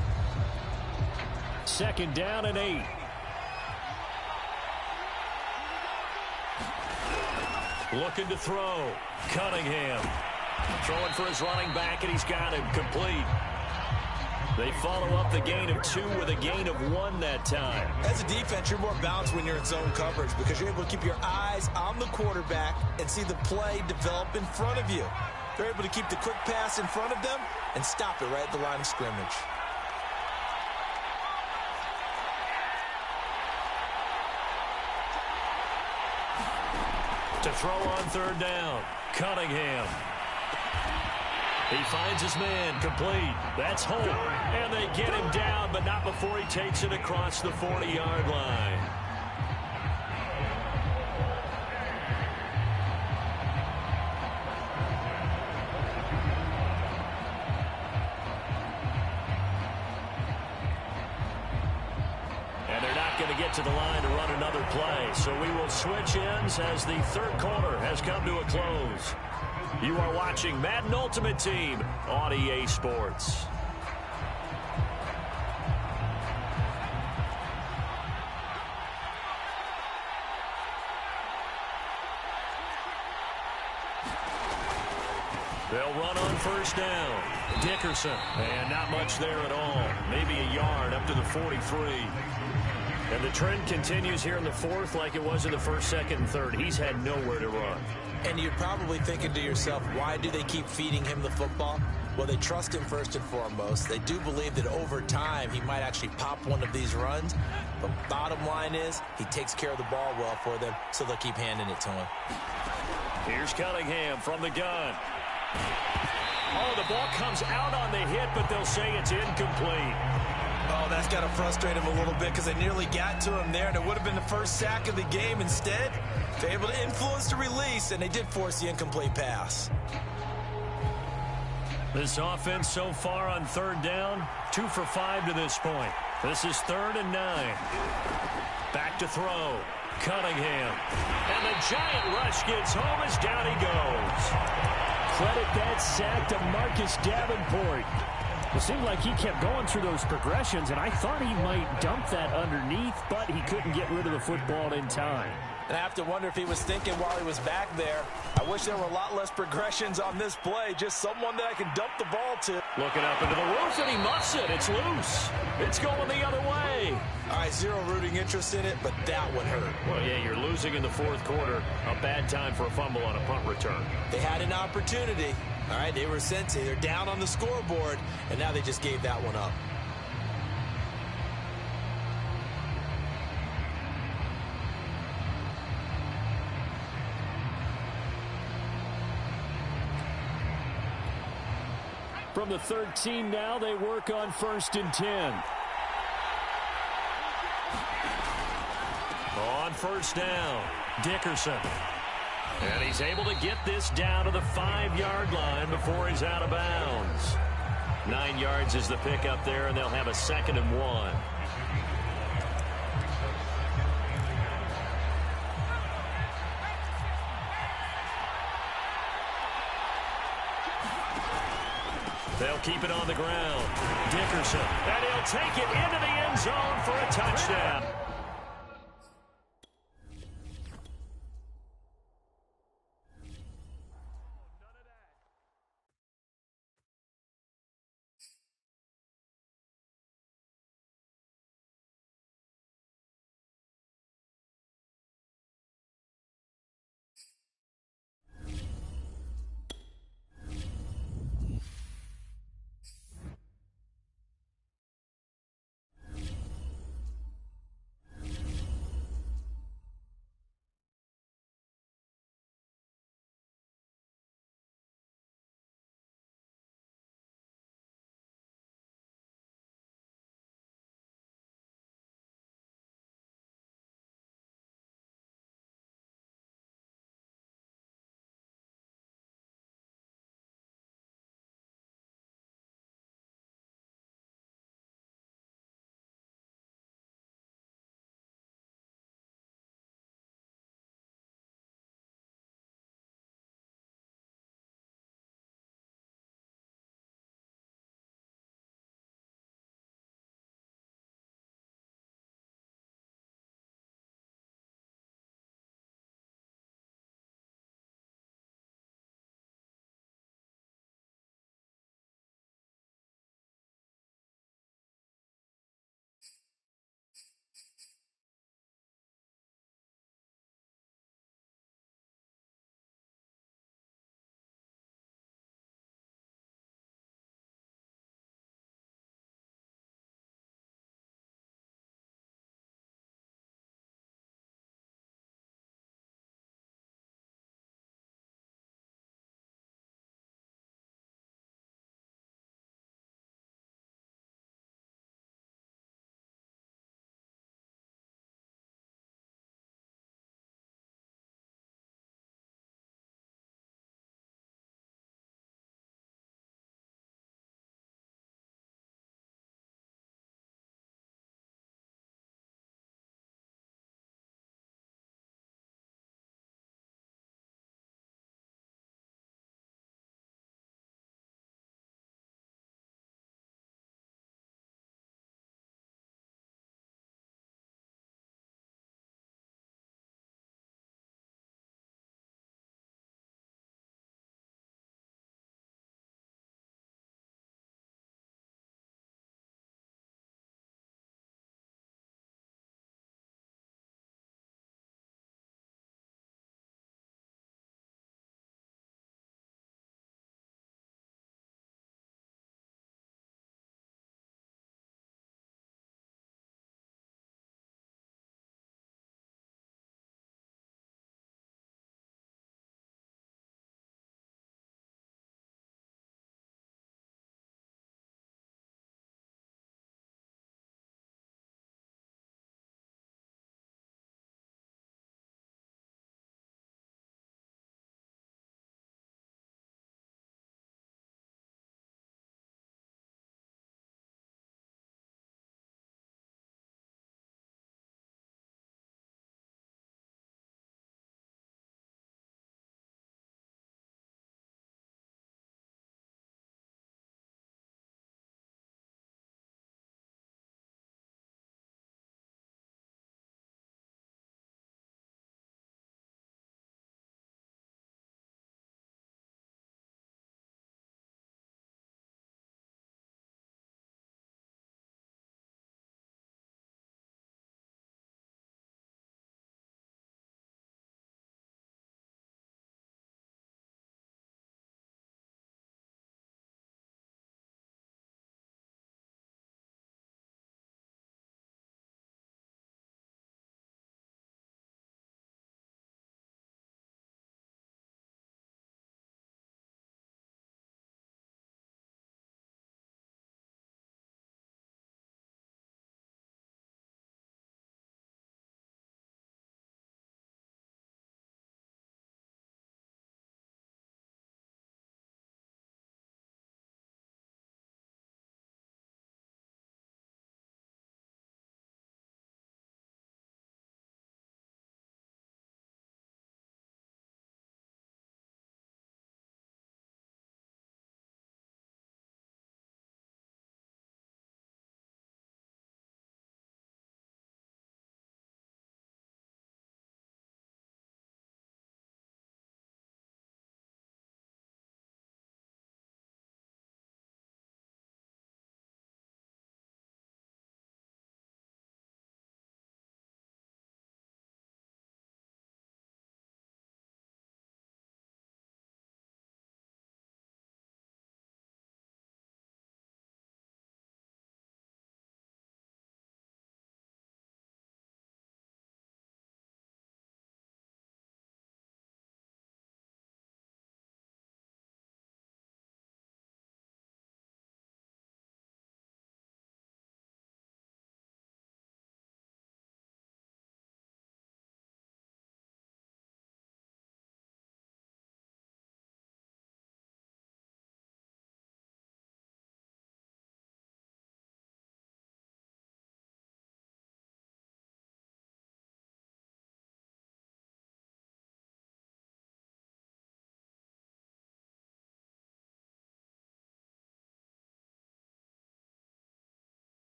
[SPEAKER 1] 2nd down and 8. Looking to throw. Cunningham. Throwing for his running back, and he's got him complete. They follow up the gain of 2 with a gain of 1 that time.
[SPEAKER 2] As a defense, you're more balanced when you're in zone coverage because you're able to keep your eyes on the quarterback and see the play develop in front of you. They're able to keep the quick pass in front of them and stop it right at the line of scrimmage.
[SPEAKER 1] To throw on 3rd down, Cunningham. He finds his man, complete. That's home. And they get him down, but not before he takes it across the 40-yard line. And they're not going to get to the line to run another play. So we will switch ends as the 3rd quarter has come to a close. You are watching Madden Ultimate Team on EA Sports. They'll run on 1st down. Dickerson, and not much there at all. Maybe a yard up to the 43. And the trend continues here in the 4th like it was in the 1st, 2nd, and 3rd. He's had nowhere to run.
[SPEAKER 2] And you're probably thinking to yourself, why do they keep feeding him the football? Well, they trust him first and foremost. They do believe that over time he might actually pop one of these runs. But bottom line is he takes care of the ball well for them, so they'll keep handing it to him.
[SPEAKER 1] Here's Cunningham from the gun. Oh, the ball comes out on the hit, but they'll say it's incomplete.
[SPEAKER 2] Oh, that's got to frustrate him a little bit because they nearly got to him there, and it would have been the first sack of the game. Instead, they're able to influence the release, and they did force the incomplete pass.
[SPEAKER 1] This offense so far on 3rd down, 2 for 5 to this point. This is 3rd and 9. Back to throw. Cunningham. And the giant rush gets home as down he goes. Credit that sack to Marcus Davenport. It seemed like he kept going through those progressions, and I thought he might dump that underneath, but he couldn't get rid of the football in time.
[SPEAKER 4] And I have to wonder if he was thinking while he was back there, I wish there were a lot less progressions on this play, just someone that I can dump the ball to.
[SPEAKER 1] Looking up into the roof, and he muffs it. It's loose. It's going the other way.
[SPEAKER 2] All right, zero rooting interest in it, but that one hurt.
[SPEAKER 1] Well, yeah, you're losing in the fourth quarter. A bad time for a fumble on a punt return.
[SPEAKER 2] They had an opportunity. All right, they were sensing. They're down on the scoreboard, and now they just gave that one up.
[SPEAKER 3] From the 13 now, they work on 1st and 10. On 1st down, Dickerson. And he's able to get this down to the 5-yard line before he's out of bounds. 9 yards is the pickup there, and they'll have a 2nd and 1. They'll keep it on the ground. Dickerson. And he'll take it into the end zone for a touchdown.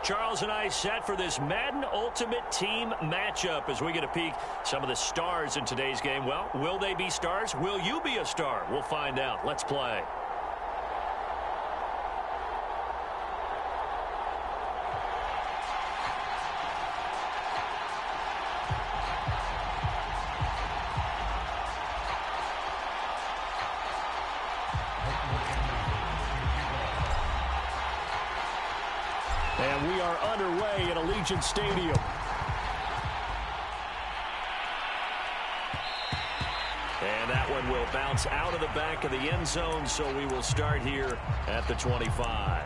[SPEAKER 1] Charles and I set for this Madden Ultimate Team matchup as we get a peek some of the stars in today's game. Well, will they be stars? Will you be a star? We'll find out. Let's play. And we are underway at Allegiant Stadium. And that one will bounce out of the back of the end zone, so we will start here at the 25.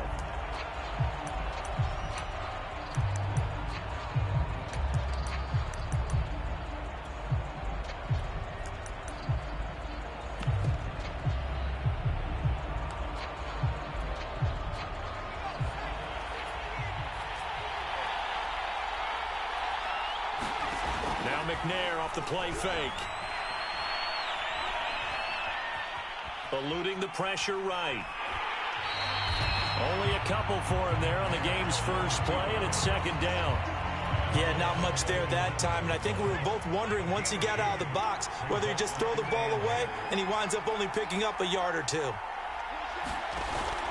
[SPEAKER 1] Now McNair off the play fake. Eluding the pressure right. Only a couple for him there on the game's first play, and it's second down.
[SPEAKER 2] Yeah, not much there that time, and I think we were both wondering once he got out of the box whether he just throw the ball away and he winds up only picking up a yard or two.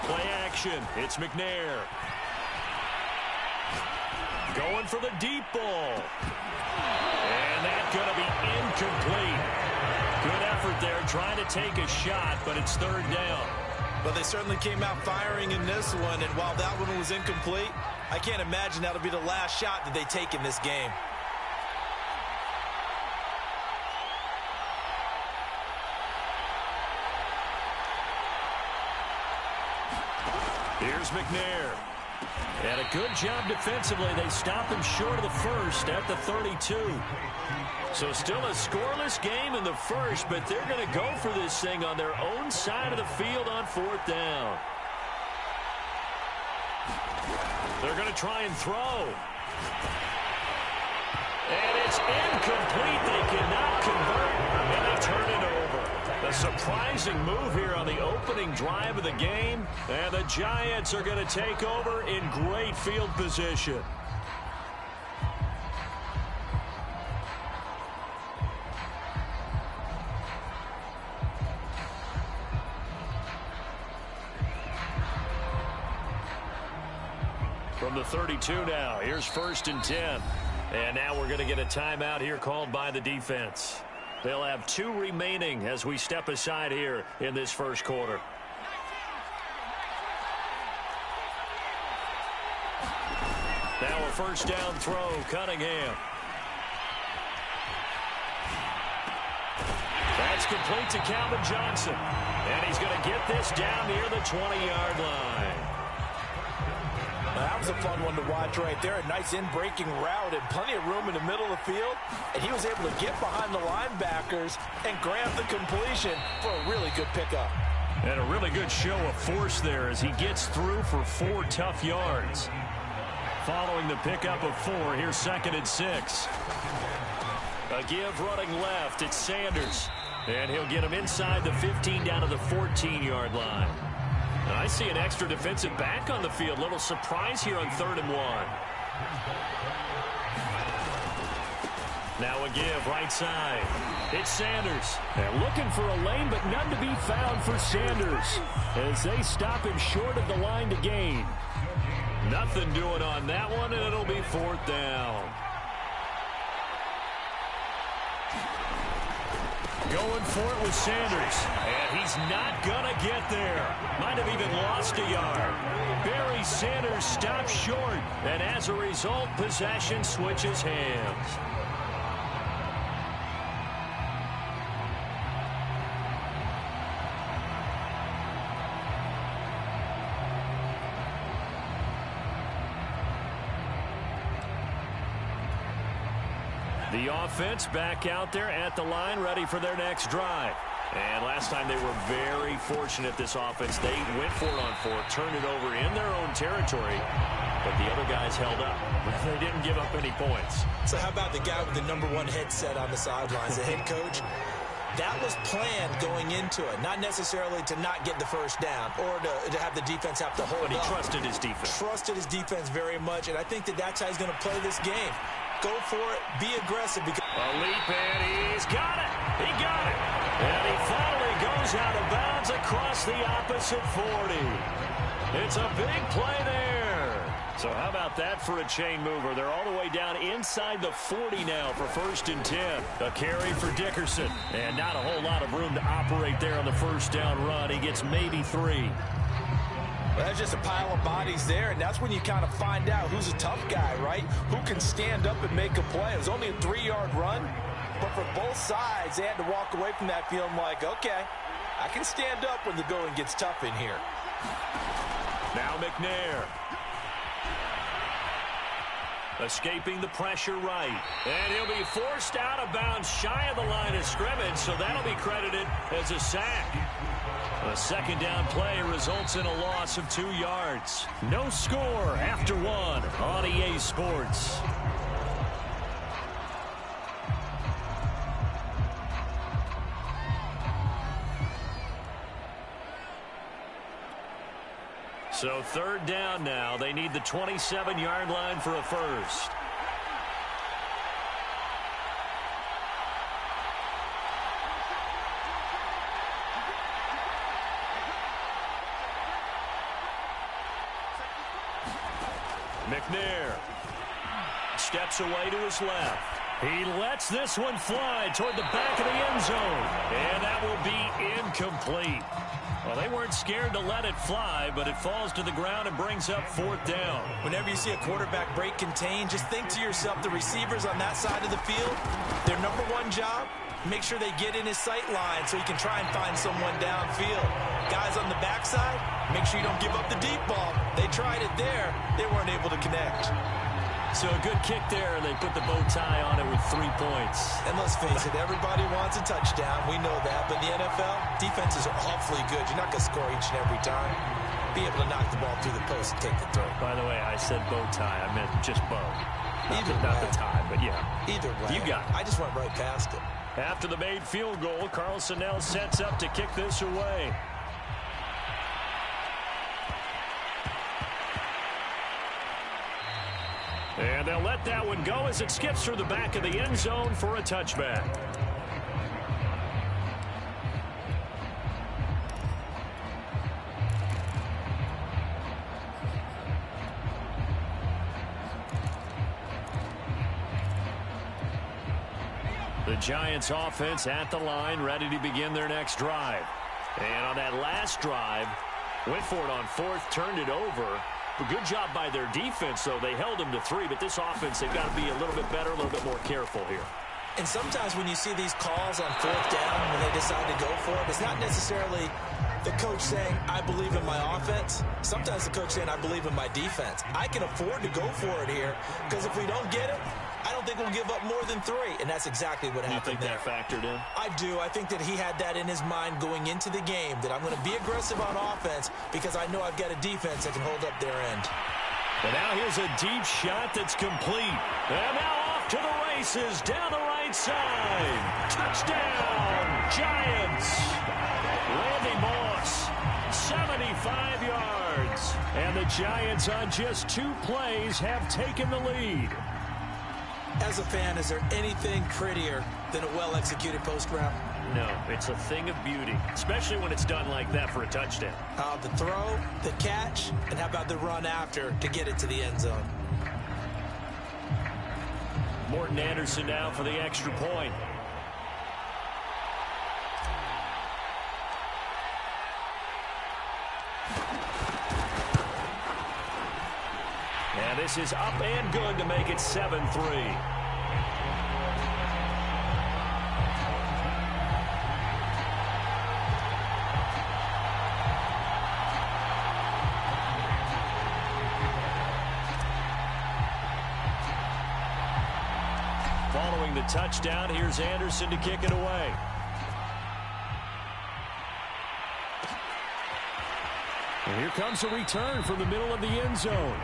[SPEAKER 1] Play action. It's McNair. Going for the deep ball. And that's going to be incomplete. Good effort there trying to take a shot, but it's third down.
[SPEAKER 2] But they certainly came out firing in this one, and while that one was incomplete, I can't imagine that'll be the last shot that they take in this game.
[SPEAKER 1] Here's McNair. And a good job defensively. They stop him short of the first at the 32. So still a scoreless game in the first, but they're going to go for this thing on their own side of the field on fourth down. They're going to try and throw. And it's incomplete. They cannot convert, and they turn it over. A surprising move here on the opening drive of the game, and the Giants are going to take over in great field position. From the 32 now, here's 1st and 10. And now we're going to get a timeout here called by the defense. They'll have 2 remaining as we step aside here in this first quarter. Now a first down throw, Cunningham. That's complete to Calvin Johnson. And he's going to get this down near the 20-yard line.
[SPEAKER 4] That was a fun one to watch right there. A nice in-breaking route and plenty of room in the middle of the field. And he was able to get behind the linebackers and grab the completion for a really good pickup.
[SPEAKER 1] And a really good show of force there as he gets through for 4 tough yards. Following the pickup of 4, here's 2nd and 6. A give running left. It's Sanders. And he'll get him inside the 15 down to the 14-yard line. And I see an extra defensive back on the field. Little surprise here on 3rd and 1. Now a give right side. It's Sanders. And looking for a lane, but none to be found for Sanders as they stop him short of the line to gain. Nothing doing on that one, and it'll be 4th down. Going for it with Sanders. And he's not going to get there. Might have even lost a yard. Barry Sanders stops short. And as a result, possession switches hands. The offense back out there at the line, ready for their next drive. And last time they were very fortunate, this offense. They went for it on 4, turned it over in their own territory, but the other guys held up. They didn't give up any points.
[SPEAKER 2] So how about the guy with the #1 headset on the sidelines, the head coach? That was planned going into it, not necessarily to not get the first down or to have the defense have to hold up.
[SPEAKER 3] But he trusted his defense.
[SPEAKER 2] Trusted his defense very much, and I think that that's how he's going to play this game. Go for it. Be aggressive. Because
[SPEAKER 3] a leap, and he's got it. He got it. And he finally goes out of bounds across the opposite 40. It's a big play there. So how about that for a chain mover? They're all the way down inside the 40 now for 1st and 10. A carry for Dickerson. And not a whole lot of room to operate there on the first down run. He gets maybe 3.
[SPEAKER 4] Well, that's just a pile of bodies there, and that's when you kind of find out who's a tough guy, right? Who can stand up and make a play. It was only a 3-yard run, but for both sides, they had to walk away from that feeling like, okay, I can stand up when the going gets tough in here.
[SPEAKER 3] Now McNair. Escaping the pressure right. And he'll be forced out of bounds shy of the line of scrimmage, so that'll be credited as a sack. A second down play results in a loss of 2 yards. No score after 1 on EA Sports. So 3rd down now. They need the 27-yard line for a first. McNair steps away to his left. He lets this one fly toward the back of the end zone. And that will be incomplete. Well, they weren't scared to let it fly, but it falls to the ground and brings up 4th down.
[SPEAKER 2] Whenever you see a quarterback break contain, just think to yourself, the receivers on that side of the field, their number one job, make sure they get in his sight line so he can try and find someone downfield. Guys on the backside, make sure you don't give up the deep ball. They tried it there. They weren't able to connect.
[SPEAKER 3] So a good kick there, and they put the bow tie on it with 3 points.
[SPEAKER 2] And let's face it, everybody wants a touchdown. We know that. But in the NFL, defenses are awfully good. You're not going to score each and every time. Be able to knock the ball through the post and take the throw.
[SPEAKER 3] By the way, I said bow tie. I meant just bow. Not the tie, but yeah.
[SPEAKER 2] Either way.
[SPEAKER 3] You got it.
[SPEAKER 2] I just went right past it.
[SPEAKER 3] After the made field goal, Carlson now sets up to kick this away. And they'll let that one go as it skips through the back of the end zone for a touchback. The Giants offense at the line, ready to begin their next drive. And on that last drive, went for it on 4th, turned it over. A good job by their defense, though. They held them to 3, but this offense, they've got to be a little bit better, a little bit more careful here.
[SPEAKER 2] And sometimes when you see these calls on 4th down, when they decide to go for it, it's not necessarily the coach saying, I believe in my offense. Sometimes the coach saying, I believe in my defense. I can afford to go for it here, because if we don't get it, I don't think we'll give up more than 3. And that's exactly what happened there.
[SPEAKER 3] You think that factored in?
[SPEAKER 2] I do. I think that he had that in his mind going into the game, that I'm going to be aggressive on offense because I know I've got a defense that can hold up their end.
[SPEAKER 3] And now here's a deep shot that's complete. And now off to the races down the right side. Touchdown, Giants. Randy Moss, 75 yards. And the Giants on just 2 plays have taken the lead.
[SPEAKER 2] As a fan, is there anything prettier than a well-executed post route?
[SPEAKER 3] No, it's a thing of beauty, especially when it's done like that for a touchdown.
[SPEAKER 2] The throw, the catch, and how about the run after to get it to the end zone?
[SPEAKER 3] Morton Anderson now for the extra point. And this is up and good to make it 7-3. Following the touchdown, here's Anderson to kick it away. And here comes a return from the middle of the end zone.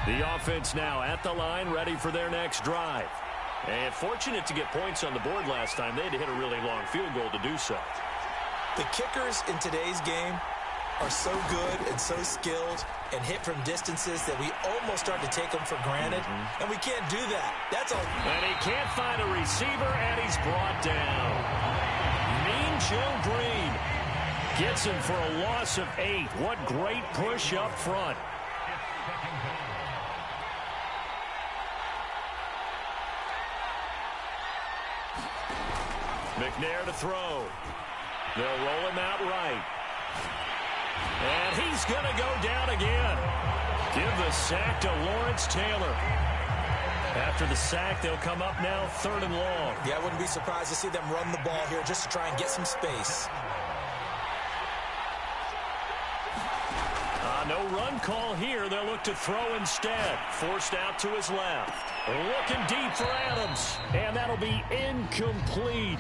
[SPEAKER 1] The offense now at the line, ready for their next drive. And fortunate to get points on the board last time. They had to hit a really long field goal to do so.
[SPEAKER 2] The kickers in today's game are so good and so skilled and hit from distances that we almost start to take them for granted, and we can't do that. That's all.
[SPEAKER 1] And he can't find a receiver, and he's brought down. Mean Joe Green gets him for a loss of 8. What great push up front. McNair to throw. They'll roll him out right. And he's going to go down again. Give the sack to Lawrence Taylor. After the sack, they'll come up now 3rd and long.
[SPEAKER 2] Yeah, I wouldn't be surprised to see them run the ball here just to try and get some space.
[SPEAKER 1] No run call here. They'll look to throw instead. Forced out to his left. Looking deep for Adams. And that'll be incomplete.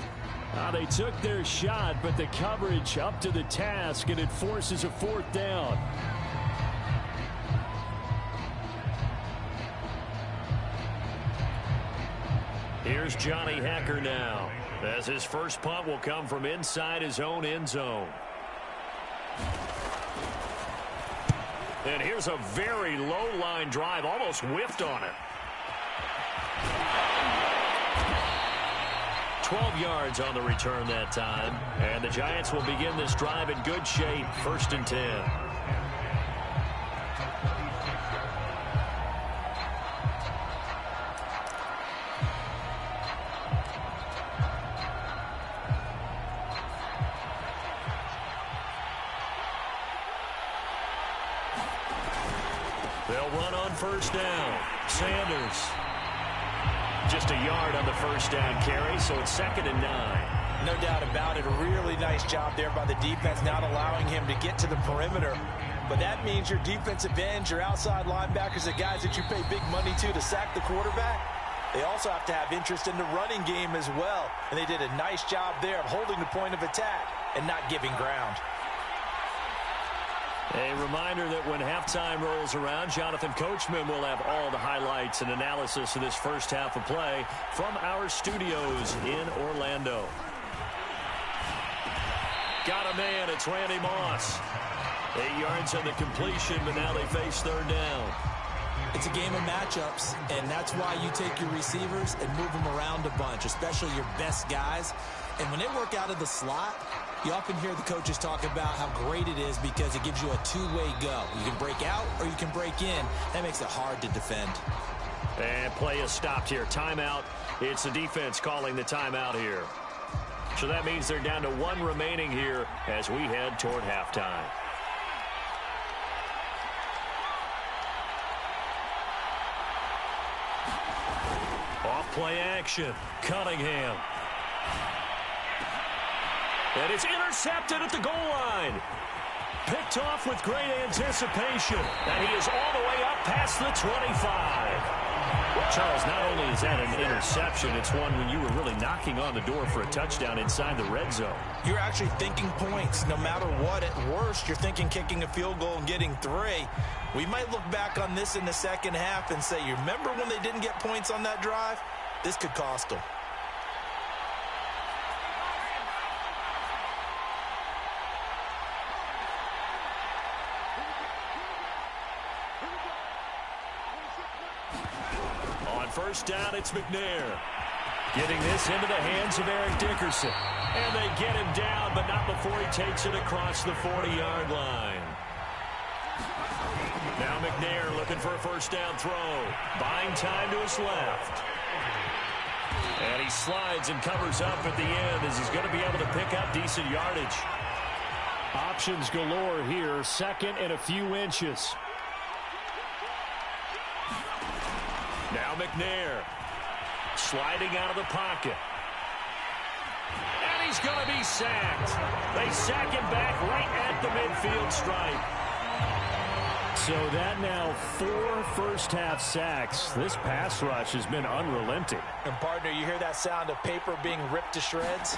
[SPEAKER 1] They took their shot, but the coverage up to the task, and it forces a 4th down. Here's Johnny Hecker now, as his first punt will come from inside his own end zone. And here's a very low-line drive, almost whiffed on it. 12 yards on the return that time. And the Giants will begin this drive in good shape, 1st and 10. They'll run on 1st down. Sanders. Just a yard on the 1st down carry, so it's 2nd and 9.
[SPEAKER 2] No doubt about it. A really nice job there by the defense, not allowing him to get to the perimeter. But that means your defensive ends, your outside linebackers, the guys that you pay big money to sack the quarterback, they also have to have interest in the running game as well. And they did a nice job there of holding the point of attack and not giving ground.
[SPEAKER 1] A reminder that when halftime rolls around, Jonathan Coachman will have all the highlights and analysis of this first half of play from our studios in Orlando. Got a man, it's Randy Moss. 8 yards on the completion, but now they face 3rd down.
[SPEAKER 2] It's a game of matchups, and that's why you take your receivers and move them around a bunch, especially your best guys. And when they work out of the slot, you often hear the coaches talk about how great it is because it gives you a two-way go. You can break out or you can break in. That makes it hard to defend.
[SPEAKER 1] And play is stopped here. Timeout. It's the defense calling the timeout here. So that means they're down to 1 remaining here as we head toward halftime. Off play action. Cunningham. And it's intercepted at the goal line. Picked off with great anticipation. And he is all the way up past the 25. Charles, not only is that an interception, it's one when you were really knocking on the door for a touchdown inside the red zone.
[SPEAKER 2] You're actually thinking points no matter what. At worst, you're thinking kicking a field goal and getting 3. We might look back on this in the second half and say, you remember when they didn't get points on that drive? This could cost them.
[SPEAKER 1] First down, it's McNair. Getting this into the hands of Eric Dickerson. And they get him down, but not before he takes it across the 40-yard line. Now McNair looking for a first down throw. Buying time to his left. And he slides and covers up at the end as he's going to be able to pick up decent yardage. Options galore here. 2nd and a few inches. Now McNair sliding out of the pocket. And he's going to be sacked. They sack him back right at the midfield stripe.
[SPEAKER 3] So that now 4 first-half sacks. This pass rush has been unrelenting.
[SPEAKER 2] And, partner, you hear that sound of paper being ripped to shreds?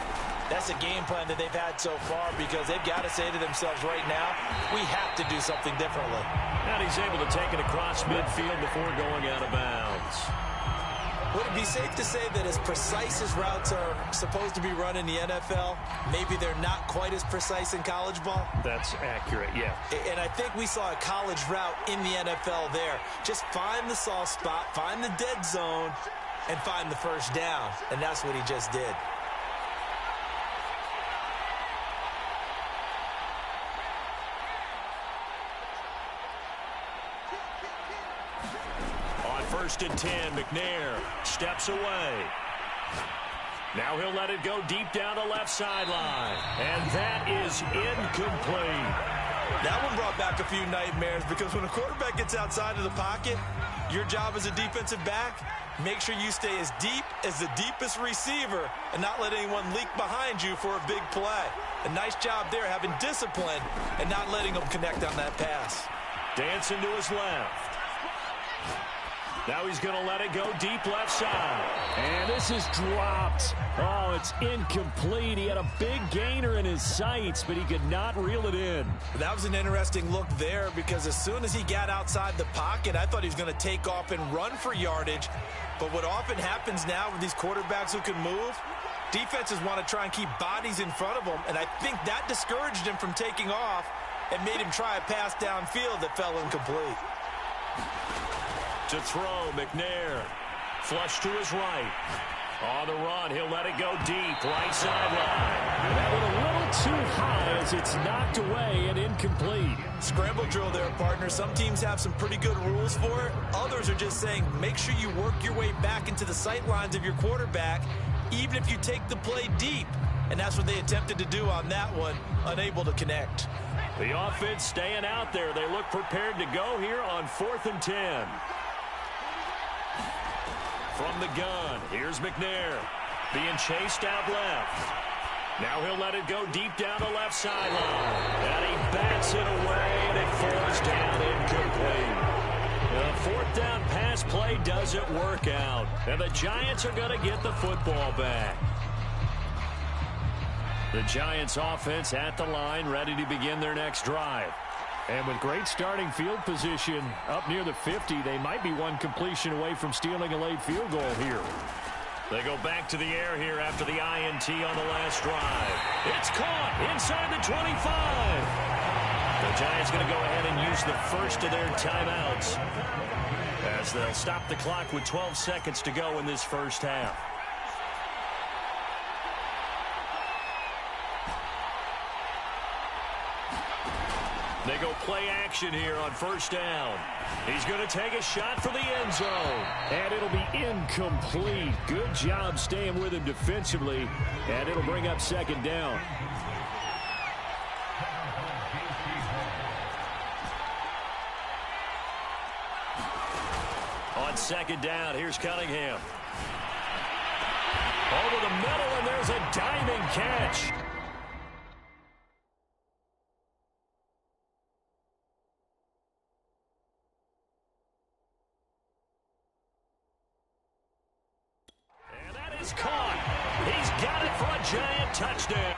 [SPEAKER 2] That's a game plan that they've had so far because they've got to say to themselves right now, we have to do something differently.
[SPEAKER 3] And he's able to take it across midfield before going out of bounds.
[SPEAKER 2] Would it be safe to say that as precise as routes are supposed to be run in the NFL, maybe they're not quite as precise in college ball?
[SPEAKER 3] That's accurate, yeah.
[SPEAKER 2] And I think we saw a college route in the NFL there. Just find the soft spot, find the dead zone, and find the first down. And that's what he just did.
[SPEAKER 3] First and 10, McNair steps away. Now he'll let it go deep down the left sideline. And that is incomplete.
[SPEAKER 2] That one brought back a few nightmares because when a quarterback gets outside of the pocket, your job as a defensive back, make sure you stay as deep as the deepest receiver and not let anyone leak behind you for a big play. A nice job there having discipline and not letting them connect on that pass.
[SPEAKER 3] Dancing to his left. Now he's going to let it go deep left side. And this is dropped. Oh, it's incomplete. He had a big gainer in his sights, but he could not reel it in.
[SPEAKER 2] That was an interesting look there because as soon as he got outside the pocket, I thought he was going to take off and run for yardage. But what often happens now with these quarterbacks who can move, defenses want to try and keep bodies in front of them, and I think that discouraged him from taking off and made him try a pass downfield that fell incomplete.
[SPEAKER 3] To throw, McNair. Flush to his right. On the run, he'll let it go deep. Right sideline. That one a little too high as it's knocked away and incomplete.
[SPEAKER 2] Scramble drill there, partner. Some teams have some pretty good rules for it. Others are just saying make sure you work your way back into the sight lines of your quarterback, even if you take the play deep. And that's what they attempted to do on that one, unable to connect.
[SPEAKER 3] The offense staying out there. They look prepared to go here on 4th and 10. From the gun, here's McNair being chased out left. Now he'll let it go deep down the left sideline. And he bats it away, and it falls down incomplete. The 4th down pass play doesn't work out. And the Giants are going to get the football back. The Giants offense at the line, ready to begin their next drive. And with great starting field position up near the 50, they might be one completion away from stealing a late field goal here. They go back to the air here after the INT on the last drive. It's caught inside the 25. The Giants going to go ahead and use the first of their timeouts as they'll stop the clock with 12 seconds to go in this first half. They go play action here on first down. He's going to take a shot for the end zone. And it'll be incomplete. Good job staying with him defensively. And it'll bring up second down. On second down, here's Cunningham. Over the middle, and there's a diving catch. Caught. He's got it for a Giant touchdown.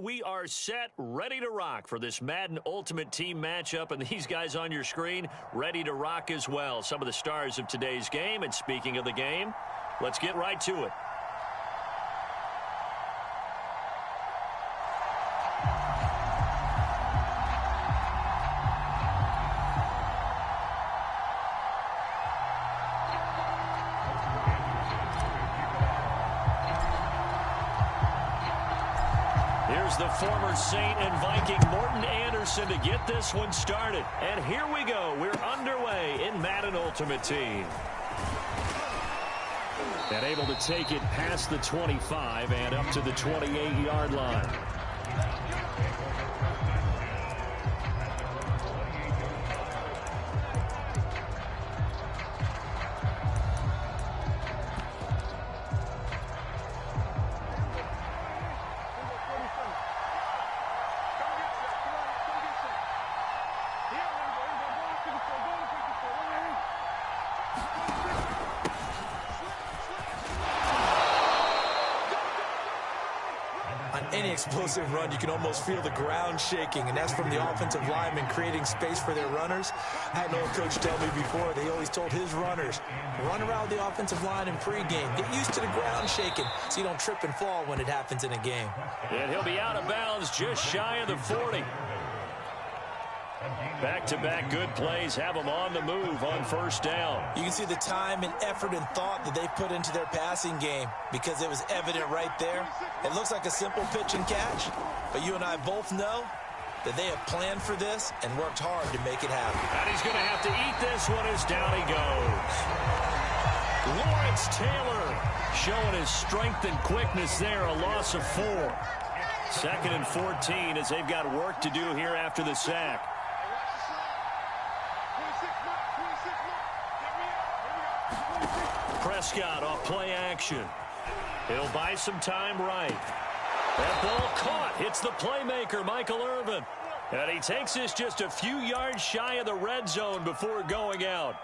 [SPEAKER 1] we are set, ready to rock for this Madden Ultimate Team matchup, and these guys on your screen ready to rock as well. Some of the stars of today's game, and speaking of the game, let's get right to it. Here's the former Saint and Viking Morten Andersen to get this one started. And here we go. We're underway in Madden Ultimate Team. And able to take it past the 25 and up to the 28-yard line.
[SPEAKER 2] Any explosive run, you can almost feel the ground shaking, and that's from the offensive linemen creating space for their runners. I had an old coach tell me before, they always told his runners, run around the offensive line in pregame. Get used to the ground shaking so you don't trip and fall when it happens in a game.
[SPEAKER 1] And he'll be out of bounds just shy of the 40. Back-to-back good plays have them on the move on first down.
[SPEAKER 2] You can see the time and effort and thought that they put into their passing game because it was evident right there. It looks like a simple pitch and catch, but you and I both know that they have planned for this and worked hard to make it happen.
[SPEAKER 1] And he's going to have to eat this one as down he goes. Lawrence Taylor showing his strength and quickness there, a loss of 4. 2nd and 14 as they've got work to do here after the sack. Prescott off play action. He'll buy some time right. That ball caught. Hits the playmaker, Michael Irvin. And he takes this just a few yards shy of the red zone before going out.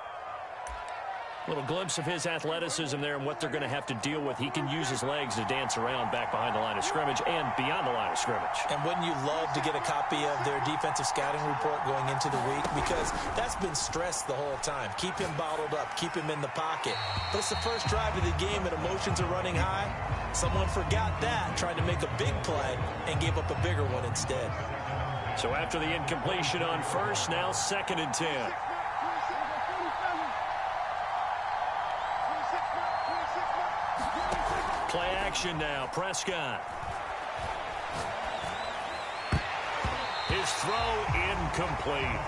[SPEAKER 1] Little glimpse of his athleticism there and what they're going to have to deal with. He can use his legs to dance around back behind the line of scrimmage and beyond the line of scrimmage.
[SPEAKER 2] And wouldn't you love to get a copy of their defensive scouting report going into the week? Because that's been stressed the whole time. Keep him bottled up. Keep him in the pocket. But it's the first drive of the game and emotions are running high. Someone forgot that, trying to make a big play and gave up a bigger one instead.
[SPEAKER 1] So after the incompletion on first, now 2nd and 10. Play action now, Prescott. His throw incomplete.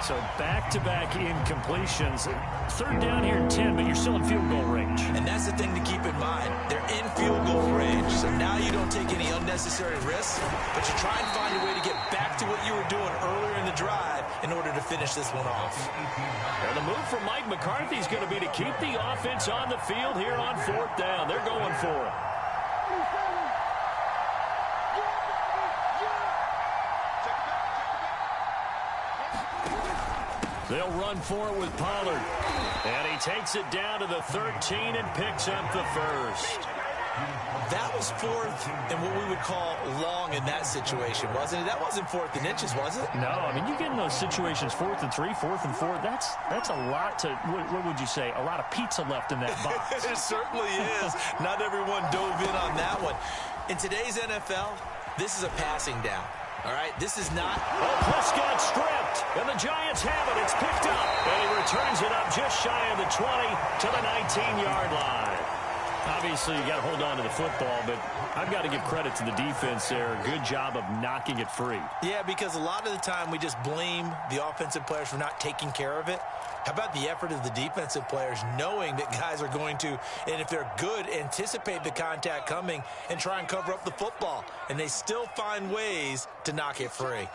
[SPEAKER 1] So back-to-back incompletions. 3rd down here and 10, but you're still in field goal range.
[SPEAKER 2] And that's the thing to keep in mind. They're in field goal range, so now you don't take any unnecessary risks, but you try and find a way to get back to what you were doing earlier in the drive in order to finish this one off.
[SPEAKER 1] And the move from Mike McCarthy is going to be to keep the offense on the field here on 4th down. They're going for it. They'll run for it with Pollard. And he takes it down to the 13 and picks up the first.
[SPEAKER 2] That was 4th and what we would call long in that situation, wasn't it? That wasn't 4th and inches, was it?
[SPEAKER 1] No, I mean, you get in those situations 4th and 3, 4th and 4. That's a lot to, what would you say, a lot of pizza left in that box.
[SPEAKER 2] It certainly is. Not everyone dove in on that one. In today's NFL, this is a passing down. All right, this is not.
[SPEAKER 1] Oh, Prescott stripped, and the Giants have it. It's picked up, and he returns it up just shy of the 20 to the 19-yard line. Obviously, you got to hold on to the football, but I've got to give credit to the defense there. Good job of knocking it free.
[SPEAKER 2] Yeah, because a lot of the time we just blame the offensive players for not taking care of it. How about the effort of the defensive players knowing that guys are going to, and if they're good, anticipate the contact coming and try and cover up the football. And they still find ways to knock it free.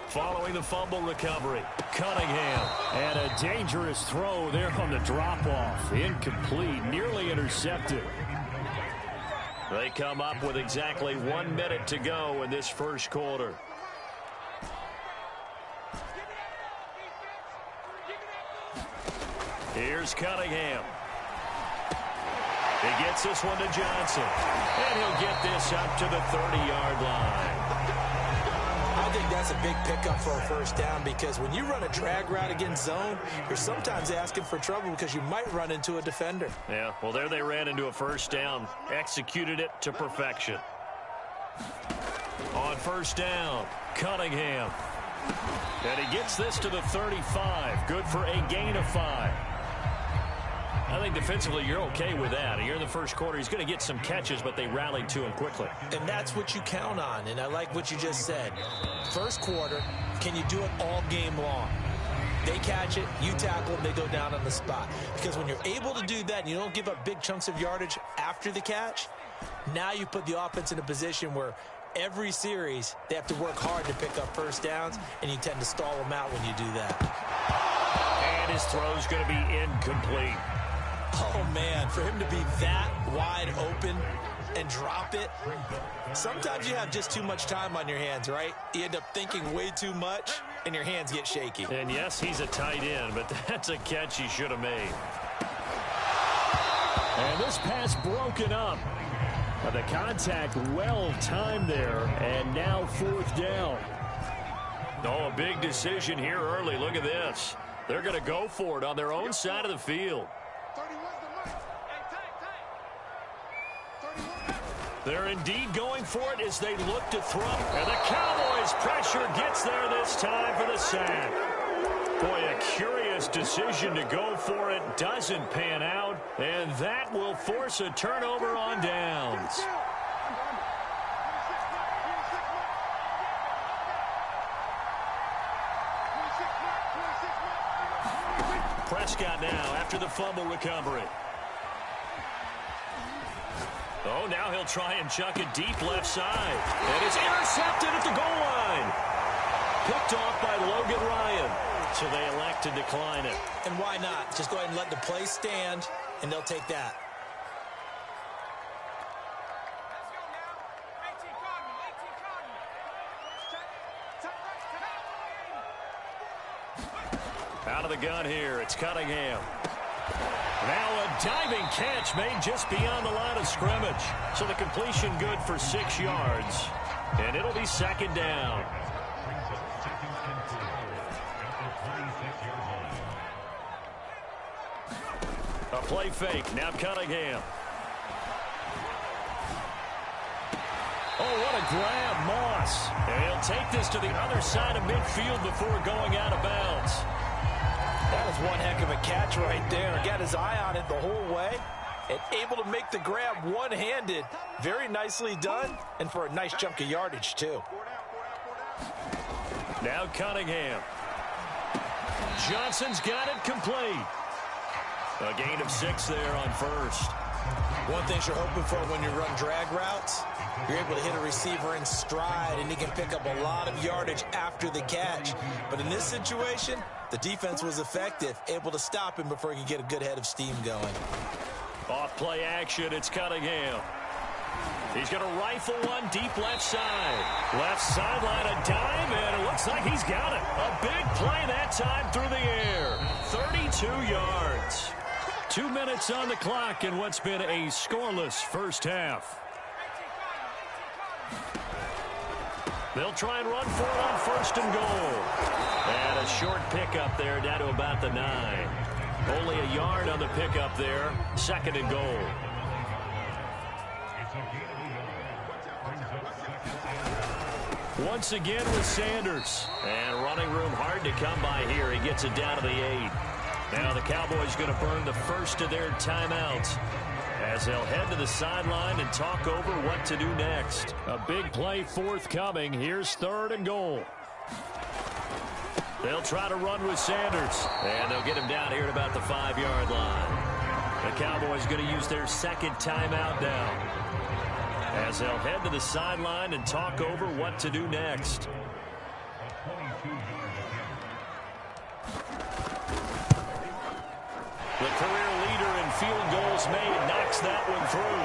[SPEAKER 1] Following the fumble recovery, Cunningham. And a dangerous throw there on the drop-off. Incomplete, nearly intercepted. They come up with exactly 1 minute to go in this first quarter. Here's Cunningham. He gets this one to Johnson. And he'll get this up to the 30-yard line.
[SPEAKER 2] I think that's a big pickup for a first down because when you run a drag route against zone, you're sometimes asking for trouble because you might run into a defender.
[SPEAKER 1] Yeah, well, there they ran into a first down. Executed it to perfection. On first down, Cunningham. And he gets this to the 35. Good for a gain of 5. I think defensively you're okay with that. Here in the first quarter, he's going to get some catches, but they rallied to him quickly.
[SPEAKER 2] And that's what you count on, and I like what you just said. First quarter, can you do it all game long? They catch it, you tackle them, they go down on the spot. Because when you're able to do that and you don't give up big chunks of yardage after the catch, now you put the offense in a position where every series they have to work hard to pick up first downs, and you tend to stall them out when you do that.
[SPEAKER 1] And his throw's going to be incomplete.
[SPEAKER 2] Oh, man, for him to be that wide open and drop it, sometimes you have just too much time on your hands, right? You end up thinking way too much, and your hands get shaky.
[SPEAKER 1] And, yes, he's a tight end, but that's a catch he should have made.
[SPEAKER 3] And this pass broken up. The contact well timed there, and now fourth down.
[SPEAKER 1] Oh, a big decision here early. Look at this. They're going to go for it on their own side of the field. They're indeed going for it as they look to throw. And the Cowboys' pressure gets there this time for the sack. Boy, a curious decision to go for it. Doesn't pan out. And that will force a turnover on downs. Prescott now after the fumble recovery. Oh, now he'll try and chuck it deep left side. And it's intercepted at the goal line. Picked off by Logan Ryan. So they elect to decline it.
[SPEAKER 2] And why not? Just go ahead and let the play stand, and they'll take that.
[SPEAKER 1] Out of the gun here, it's Cunningham. Now a diving catch made just beyond the line of scrimmage. So the completion good for 6 yards. And it'll be second down. A play fake, now Cunningham. Oh, what a grab, Moss. And he'll take this to the other side of midfield before going out of bounds.
[SPEAKER 4] That is one heck of a catch right there. Got his eye on it the whole way and able to make the grab one-handed. Very nicely done, and for a nice chunk of yardage, too.
[SPEAKER 1] Now Cunningham. Johnson's got it complete. A gain of 6 there on first.
[SPEAKER 2] One thing you're hoping for when you run drag routes, you're able to hit a receiver in stride, and he can pick up a lot of yardage after the catch. But in this situation, the defense was effective, able to stop him before he could get a good head of steam going.
[SPEAKER 1] Off play action, it's Cunningham. He's going to rifle one deep left side. Left sideline, a dime, and it looks like he's got it. A big play that time through the air. 32 yards. 2 minutes on the clock in what's been a scoreless first half. They'll try and run for it on first and goal. And a short pickup there down to about the 9. Only a yard on the pickup there. Second and goal. Once again with Sanders. And running room hard to come by here. He gets it down to the 8. Now the Cowboys going to burn the first of their timeouts as they'll head to the sideline and talk over what to do next.
[SPEAKER 3] A big play forthcoming. Here's third and goal.
[SPEAKER 1] They'll try to run with Sanders, and they'll get him down here at about the 5-yard line. The Cowboys going to use their second timeout now as they'll head to the sideline and talk over what to do next. The career leader in field goals made knocks that one through.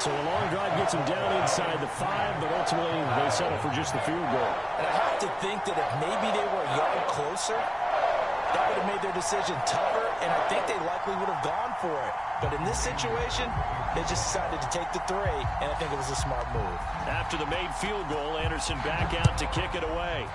[SPEAKER 3] So a long drive gets him down inside the 5, but ultimately they settle for just the field goal.
[SPEAKER 2] And I have to think that if maybe they were a yard closer, that would have made their decision tougher and I think they likely would have gone for it. But in this situation, they just decided to take the 3, and I think it was a smart move.
[SPEAKER 1] After the made field goal, Anderson back out to kick it away.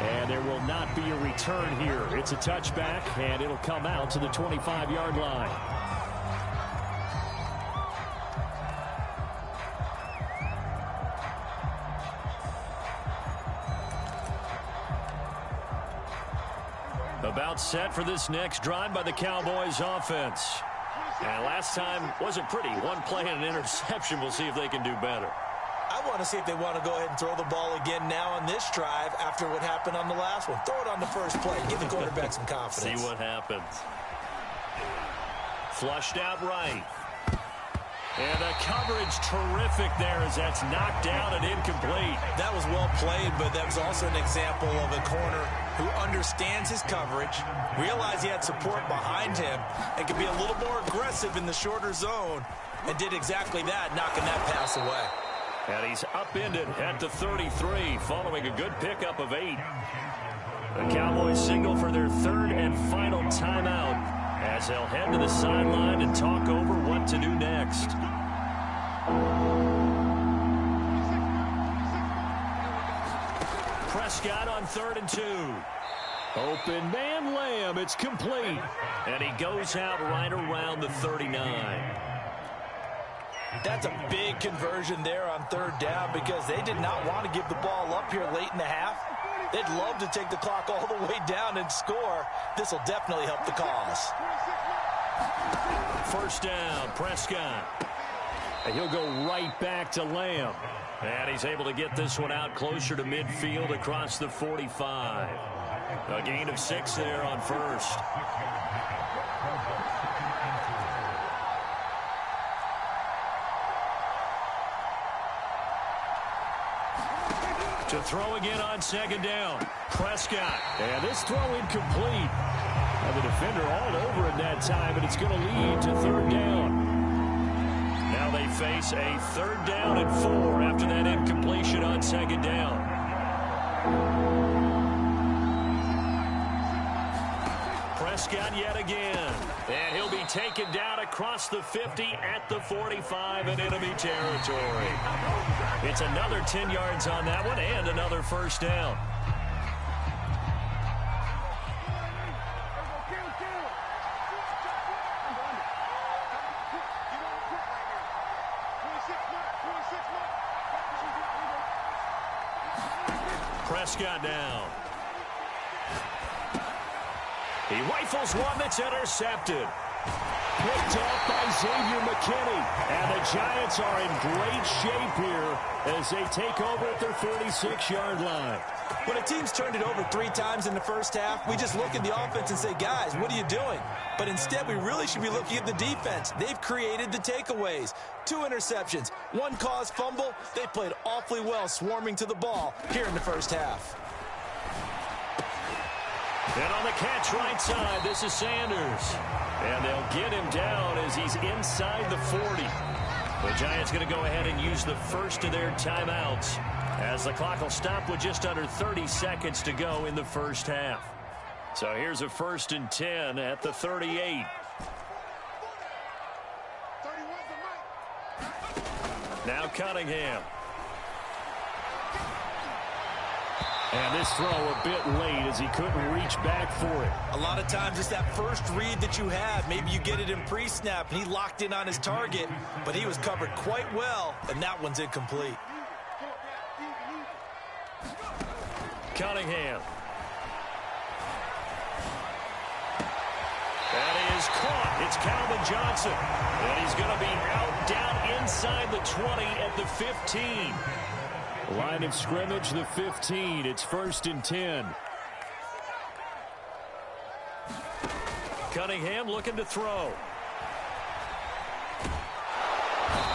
[SPEAKER 1] And there will not be a return here. It's a touchback, and it'll come out to the 25-yard line. About set for this next drive by the Cowboys offense. And last time wasn't pretty. One play and an interception. We'll see if they can do better.
[SPEAKER 2] I want to see if they want to go ahead and throw the ball again now on this drive after what happened on the last one. Throw it on the first play. Give the quarterback some confidence.
[SPEAKER 1] See what happens. Flushed out right. And the coverage terrific there as that's knocked down and incomplete.
[SPEAKER 2] That was well played, but that was also an example of a corner who understands his coverage, realized he had support behind him, and can be a little more aggressive in the shorter zone, and did exactly that, knocking that pass away.
[SPEAKER 1] And he's upended at the 33 following a good pickup of 8. The Cowboys signal for their 3rd and final timeout as they'll head to the sideline and talk over what to do next. Prescott on 3rd and 2. Open man Lamb. It's complete. And he goes out right around the 39.
[SPEAKER 2] That's a big conversion there on 3rd down because they did not want to give the ball up here late in the half. They'd love to take the clock all the way down and score. This will definitely help the cause.
[SPEAKER 1] 1st down, Prescott. And he'll go right back to Lamb. And he's able to get this one out closer to midfield across the 45. A gain of 6 there on 1st. To throw again on 2nd down. Prescott. And this throw incomplete. And the defender all over it that time, and it's going to lead to 3rd down. Now they face a 3rd down and 4 after that incompletion on 2nd down. Prescott yet again. And he'll be taken down across the 50 at the 45 in enemy territory. It's another 10 yards on that one and another 1st down. Prescott down. He rifles one that's intercepted. Picked off by Xavier McKinney. And the Giants are in great shape here as they take over at their 46-yard line.
[SPEAKER 2] When a team's turned it over 3 times in the first half, we just look at the offense and say, guys, what are you doing? But instead, we really should be looking at the defense. They've created the takeaways. 2 interceptions, 1 caused fumble. They played awfully well swarming to the ball here in the first half.
[SPEAKER 1] And on the catch right side, this is Sanders. And they'll get him down as he's inside the 40. The Giants going to go ahead and use the first of their timeouts as the clock will stop with just under 30 seconds to go in the first half. So here's a 1st and 10 at the 38. Now Cunningham. And this throw a bit late as he couldn't reach back for it.
[SPEAKER 2] A lot of times it's that first read that you have. Maybe you get it in pre-snap and he locked in on his target, but he was covered quite well, and that one's incomplete.
[SPEAKER 1] Cunningham. That is caught. It's Calvin Johnson. And he's going to be out down inside the 20 at the 15. Line of scrimmage, the 15. It's 1st and 10. Cunningham looking to throw.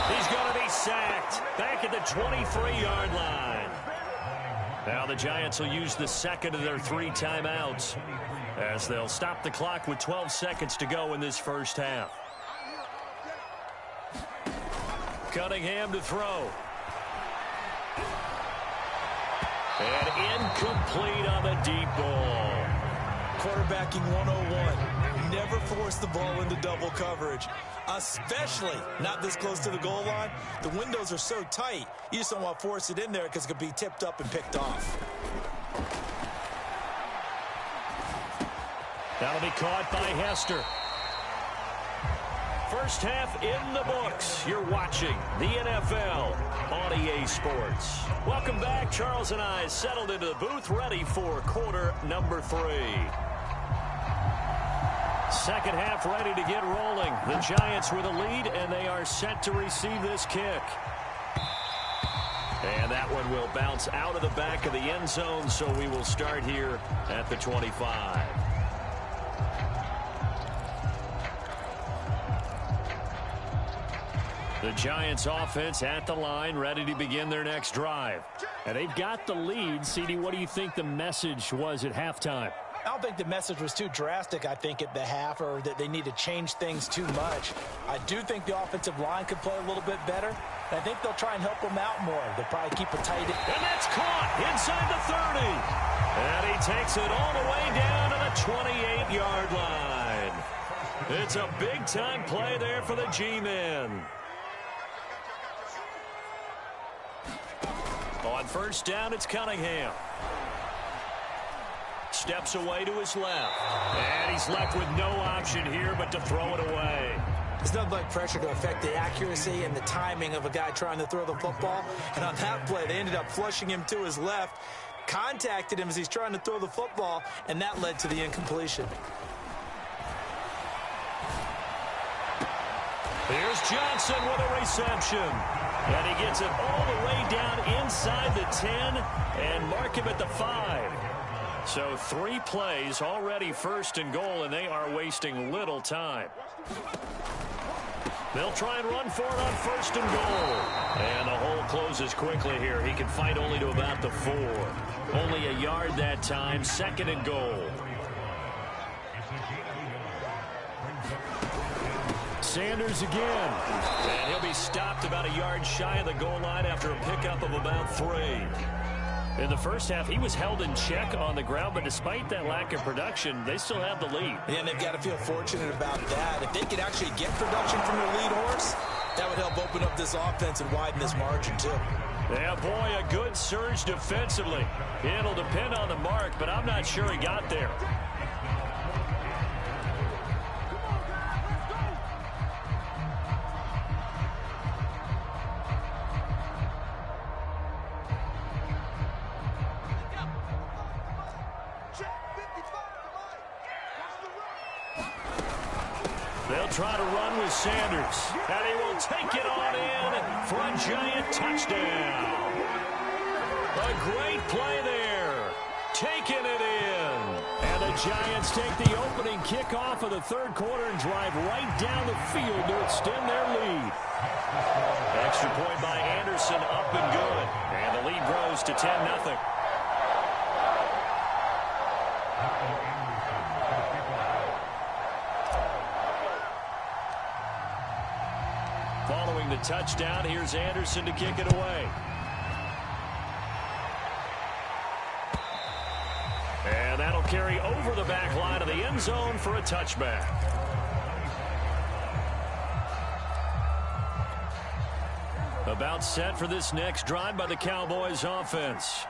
[SPEAKER 1] He's going to be sacked. Back at the 23-yard line. Now the Giants will use the second of their 3 timeouts as they'll stop the clock with 12 seconds to go in this first half. Cunningham to throw. And incomplete on the deep ball.
[SPEAKER 2] Quarterbacking 101. Never force the ball into double coverage, especially not this close to the goal line. The windows are so tight, you just don't want to force it in there because it could be tipped up and picked off.
[SPEAKER 1] That'll be caught by Hester. First half in the books. You're watching the NFL on EA Sports. Welcome back. Charles and I settled into the booth, ready for quarter number 3. Second half ready to get rolling. The Giants with a lead, and they are set to receive this kick. And that one will bounce out of the back of the end zone, so we will start here at the 25. The Giants offense at the line, ready to begin their next drive.
[SPEAKER 3] And they've got the lead. CD, what do you think the message was at halftime?
[SPEAKER 2] I don't think the message was too drastic, I think, at the half, or that they need to change things too much. I do think the offensive line could play a little bit better. And I think they'll try and help them out more. They'll probably keep it tight.
[SPEAKER 1] And that's caught inside the 30. And he takes it all the way down to the 28-yard line. It's a big-time play there for the G-men. On first down, it's Cunningham. Steps away to his left. And he's left with no option here but to throw it away.
[SPEAKER 2] There's nothing like pressure to affect the accuracy and the timing of a guy trying to throw the football. And on that play, they ended up flushing him to his left, contacted him as he's trying to throw the football, and that led to the incompletion.
[SPEAKER 1] Here's Johnson with a reception. And he gets it all the way down inside the 10 and mark him at the 5. So 3 plays already first and goal, and they are wasting little time. They'll try and run for it on first and goal. And the hole closes quickly here. He can fight only to about the 4. Only a yard that time, second and goal. Sanders again. And he'll be stopped about a yard shy of the goal line after a pickup of about 3. In the first half, he was held in check on the ground, but despite that lack of production, they still have the lead.
[SPEAKER 2] Yeah, and they've got to feel fortunate about that. If they could actually get production from their lead horse, that would help open up this offense and widen this margin, too.
[SPEAKER 1] Yeah, boy, a good surge defensively. It'll depend on the mark, but I'm not sure he got there. They'll try to run with Sanders, and he will take it on in for a Giant touchdown. A great play there, taking it in. And the Giants take the opening kickoff of the third quarter and drive right down the field to extend their lead. Extra point by Anderson, up and good. And the lead grows to 10-0. Following the touchdown, here's Anderson to kick it away. And that'll carry over the back line of the end zone for a touchback. About set for this next drive by the Cowboys offense.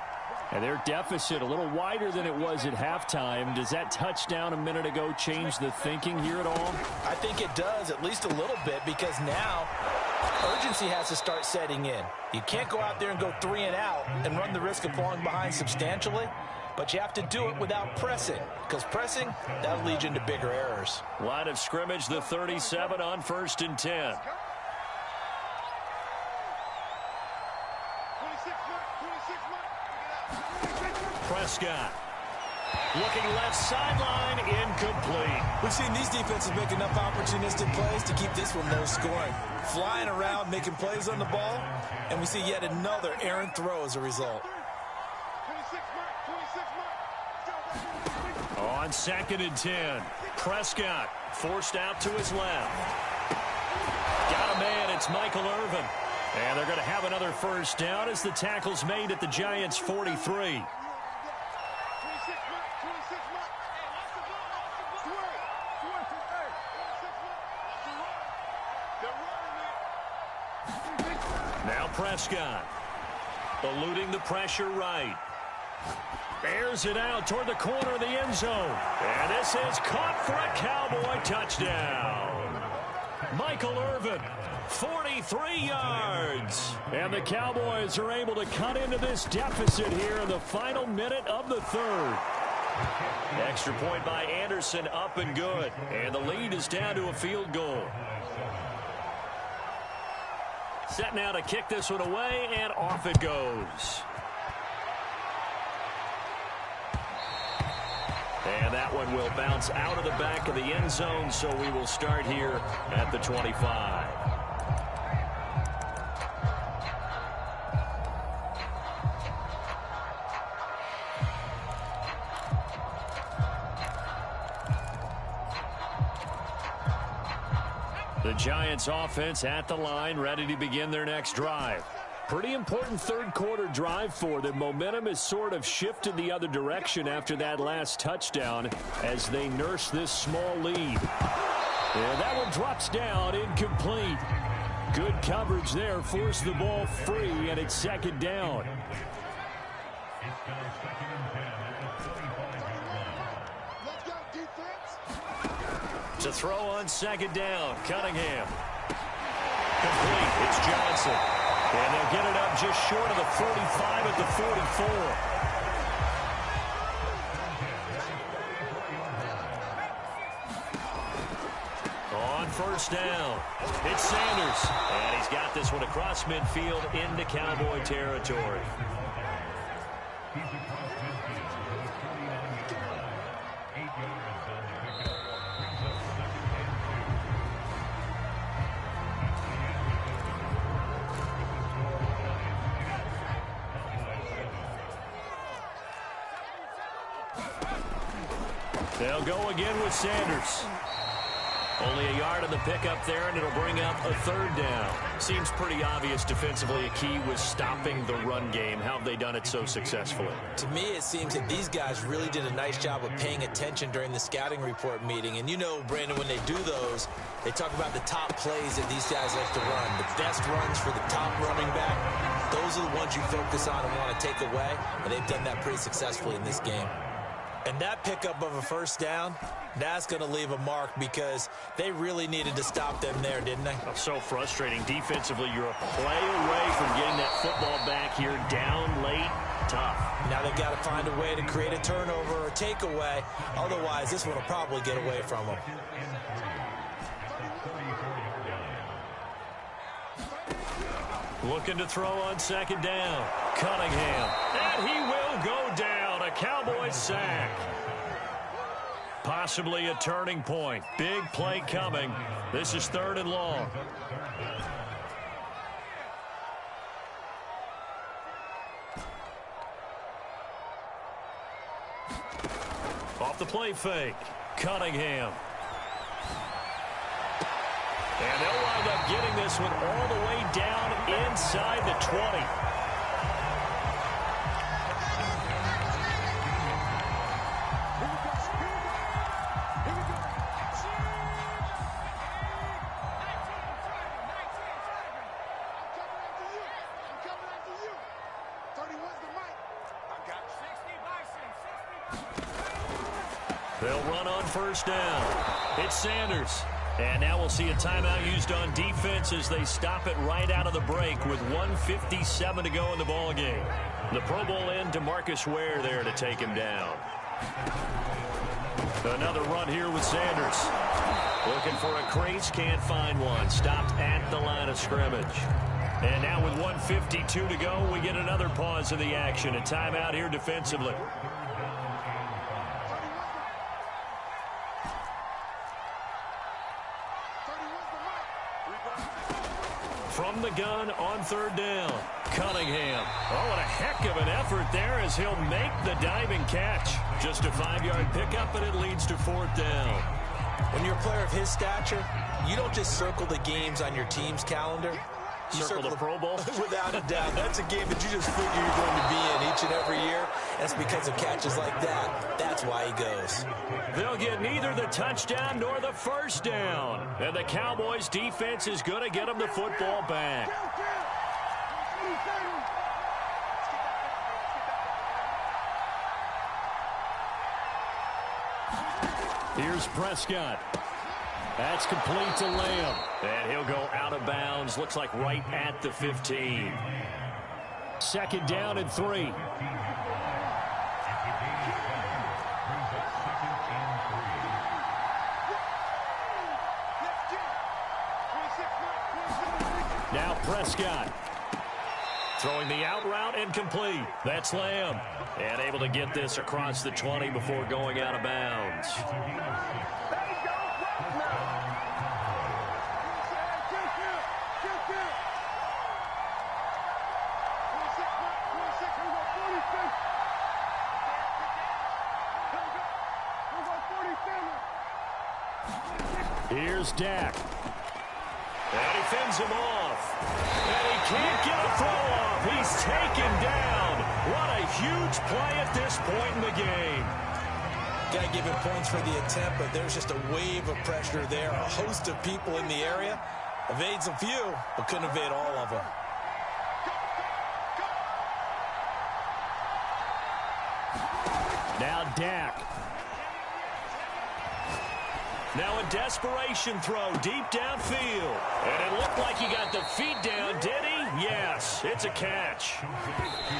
[SPEAKER 1] And their deficit a little wider than it was at halftime. Does that touchdown a minute ago change the thinking here at all?
[SPEAKER 2] I think it does, at least a little bit, because now urgency has to start setting in. You can't go out there and go 3 and out and run the risk of falling behind substantially, but you have to do it without pressing, because pressing, that'll lead you into bigger errors.
[SPEAKER 1] Line of scrimmage, the 37 on 1st and 10. Prescott. Looking left sideline, incomplete.
[SPEAKER 2] We've seen these defenses make enough opportunistic plays to keep this one low scoring. Flying around, making plays on the ball, and we see yet another errant throw as a result.
[SPEAKER 1] On 2nd and 10, Prescott forced out to his left. Got a man, it's Michael Irvin. And they're going to have another first down as the tackle's made at the Giants' 43. Now Prescott, eluding the pressure right. Airs it out toward the corner of the end zone. And this is caught for a Cowboy touchdown. Michael Irvin, 43 yards. And the Cowboys are able to cut into this deficit here in the final minute of the third. Extra point by Anderson, up and good. And the lead is down to a field goal. Set now to kick this one away, and off it goes. And that one will bounce out of the back of the end zone, so we will start here at the 25. The Giants offense at the line, ready to begin their next drive. Pretty important third quarter drive for them. Momentum has sort of shifted the other direction after that last touchdown as they nurse this small lead. And that one drops down, incomplete. Good coverage there, forced the ball free, and it's second down. To throw on second down, Cunningham. Complete, it's Johnson. And they'll get it up just short of the 45 at the 44. On first down, it's Sanders. And he's got this one across midfield into Cowboy territory. They'll go again with Sanders. Only a yard on the pickup there, and it'll bring up a third down. Seems pretty obvious defensively a key was stopping the run game. How have they done it so successfully?
[SPEAKER 2] To me, it seems that these guys really did a nice job of paying attention during the scouting report meeting. And you know, Brandon, when they do those, they talk about the top plays that these guys like to run. The best runs for the top running back. Those are the ones you focus on and want to take away. And they've done that pretty successfully in this game. And that pickup of a first down, that's going to leave a mark because they really needed to stop them there, didn't they?
[SPEAKER 1] So frustrating. Defensively, you're a play away from getting that football back here down late. Tough.
[SPEAKER 2] Now they've got to find a way to create a turnover or takeaway. Otherwise, this one will probably get away from them.
[SPEAKER 1] Looking to throw on second down. Cunningham. And he will go down. A Cowboys sack. Possibly a turning point. Big play coming. This is third and long. Off the play fake. Cunningham. And they'll wind up getting this one all the way down inside the 20. They'll run on first down. It's Sanders. And now we'll see a timeout used on defense as they stop it right out of the break with 1:57 to go in the ballgame. The Pro Bowl end to Marcus Ware there to take him down. Another run here with Sanders. Looking for a crease, can't find one. Stopped at the line of scrimmage. And now with 1:52 to go, we get another pause in the action. A timeout here defensively. From the gun on third down, Cunningham. Oh, what a heck of an effort there as he'll make the diving catch. Just a 5-yard pickup, and it leads to fourth down.
[SPEAKER 2] When you're a player of his stature, you don't just circle the games on your team's calendar.
[SPEAKER 1] Circle the Pro Bowl?
[SPEAKER 2] Without a doubt. That's a game that you just figure you're going to be in each and every year. That's because of catches like that. That's why he goes.
[SPEAKER 1] They'll get neither the touchdown nor the first down. And the Cowboys' defense is going to get them the football back. Here's Prescott. That's complete to Lamb. And he'll go out of bounds. Looks like right at the 15. Second down and 3. Now Prescott. Throwing the out route and complete. That's Lamb. And able to get this across the 20 before going out of bounds. Here's Dak. And he fends him off. And he can't get a throw off. He's taken down. What a huge play at this point in the game.
[SPEAKER 2] Got to give him points for the attempt, but there's just a wave of pressure there. A host of people in the area. Evades a few, but couldn't evade all of them.
[SPEAKER 1] Now Dak. Now a desperation throw deep downfield. And it looked like he got the feet down, did he? Yes, it's a catch.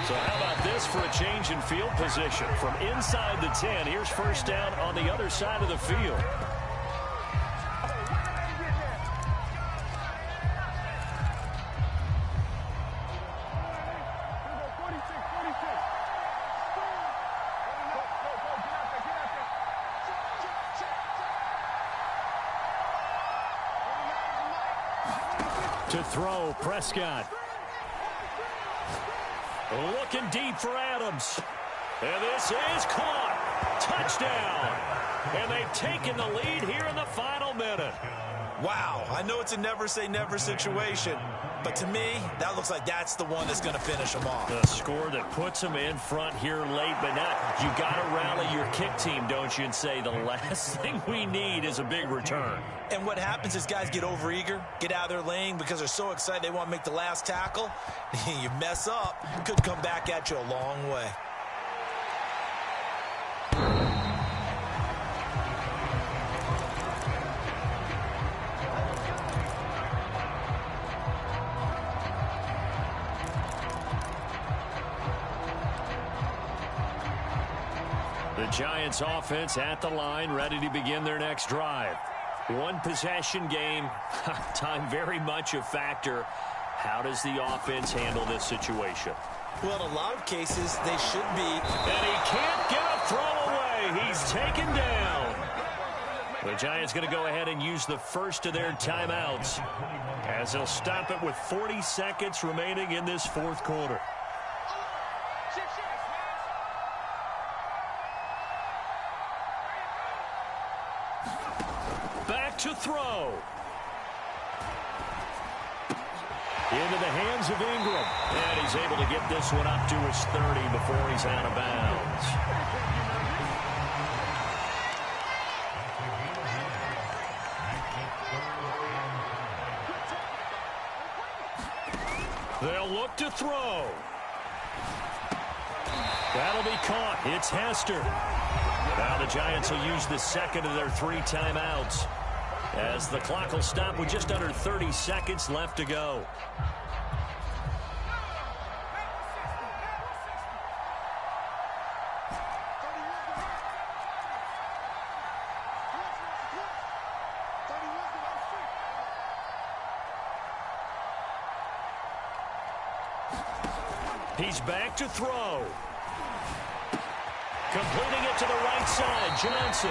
[SPEAKER 1] So how about this for a change in field position? From inside the 10, here's first down on the other side of the field. To throw, Prescott. Looking deep for Adams. And this is caught. Touchdown. And they've taken the lead here in the final minute.
[SPEAKER 2] Wow, I know it's a never-say-never situation, but to me, that looks like that's the one that's going to finish them off.
[SPEAKER 1] The score that puts them in front here late, but not. You got to rally your kick team, don't you, and say the last thing we need is a big return.
[SPEAKER 2] And what happens is guys get overeager, get out of their lane because they're so excited they want to make the last tackle. You mess up, could come back at you a long way.
[SPEAKER 1] The Giants offense at the line, ready to begin their next drive. One possession game, time very much a factor. How does the offense handle this situation?
[SPEAKER 2] Well, in a lot of cases, they should be.
[SPEAKER 1] And he can't get a throw away. He's taken down. The Giants going to go ahead and use the first of their timeouts as they'll stop it with 40 seconds remaining in this fourth quarter. Back to throw. Into the hands of Ingram. And he's able to get this one up to his 30 before he's out of bounds. They'll look to throw. That'll be caught. It's Hester. Now the Giants will use the second of their 3 timeouts as the clock will stop with just under 30 seconds left to go. He's back to throw. Completing it to the right side, Johnson.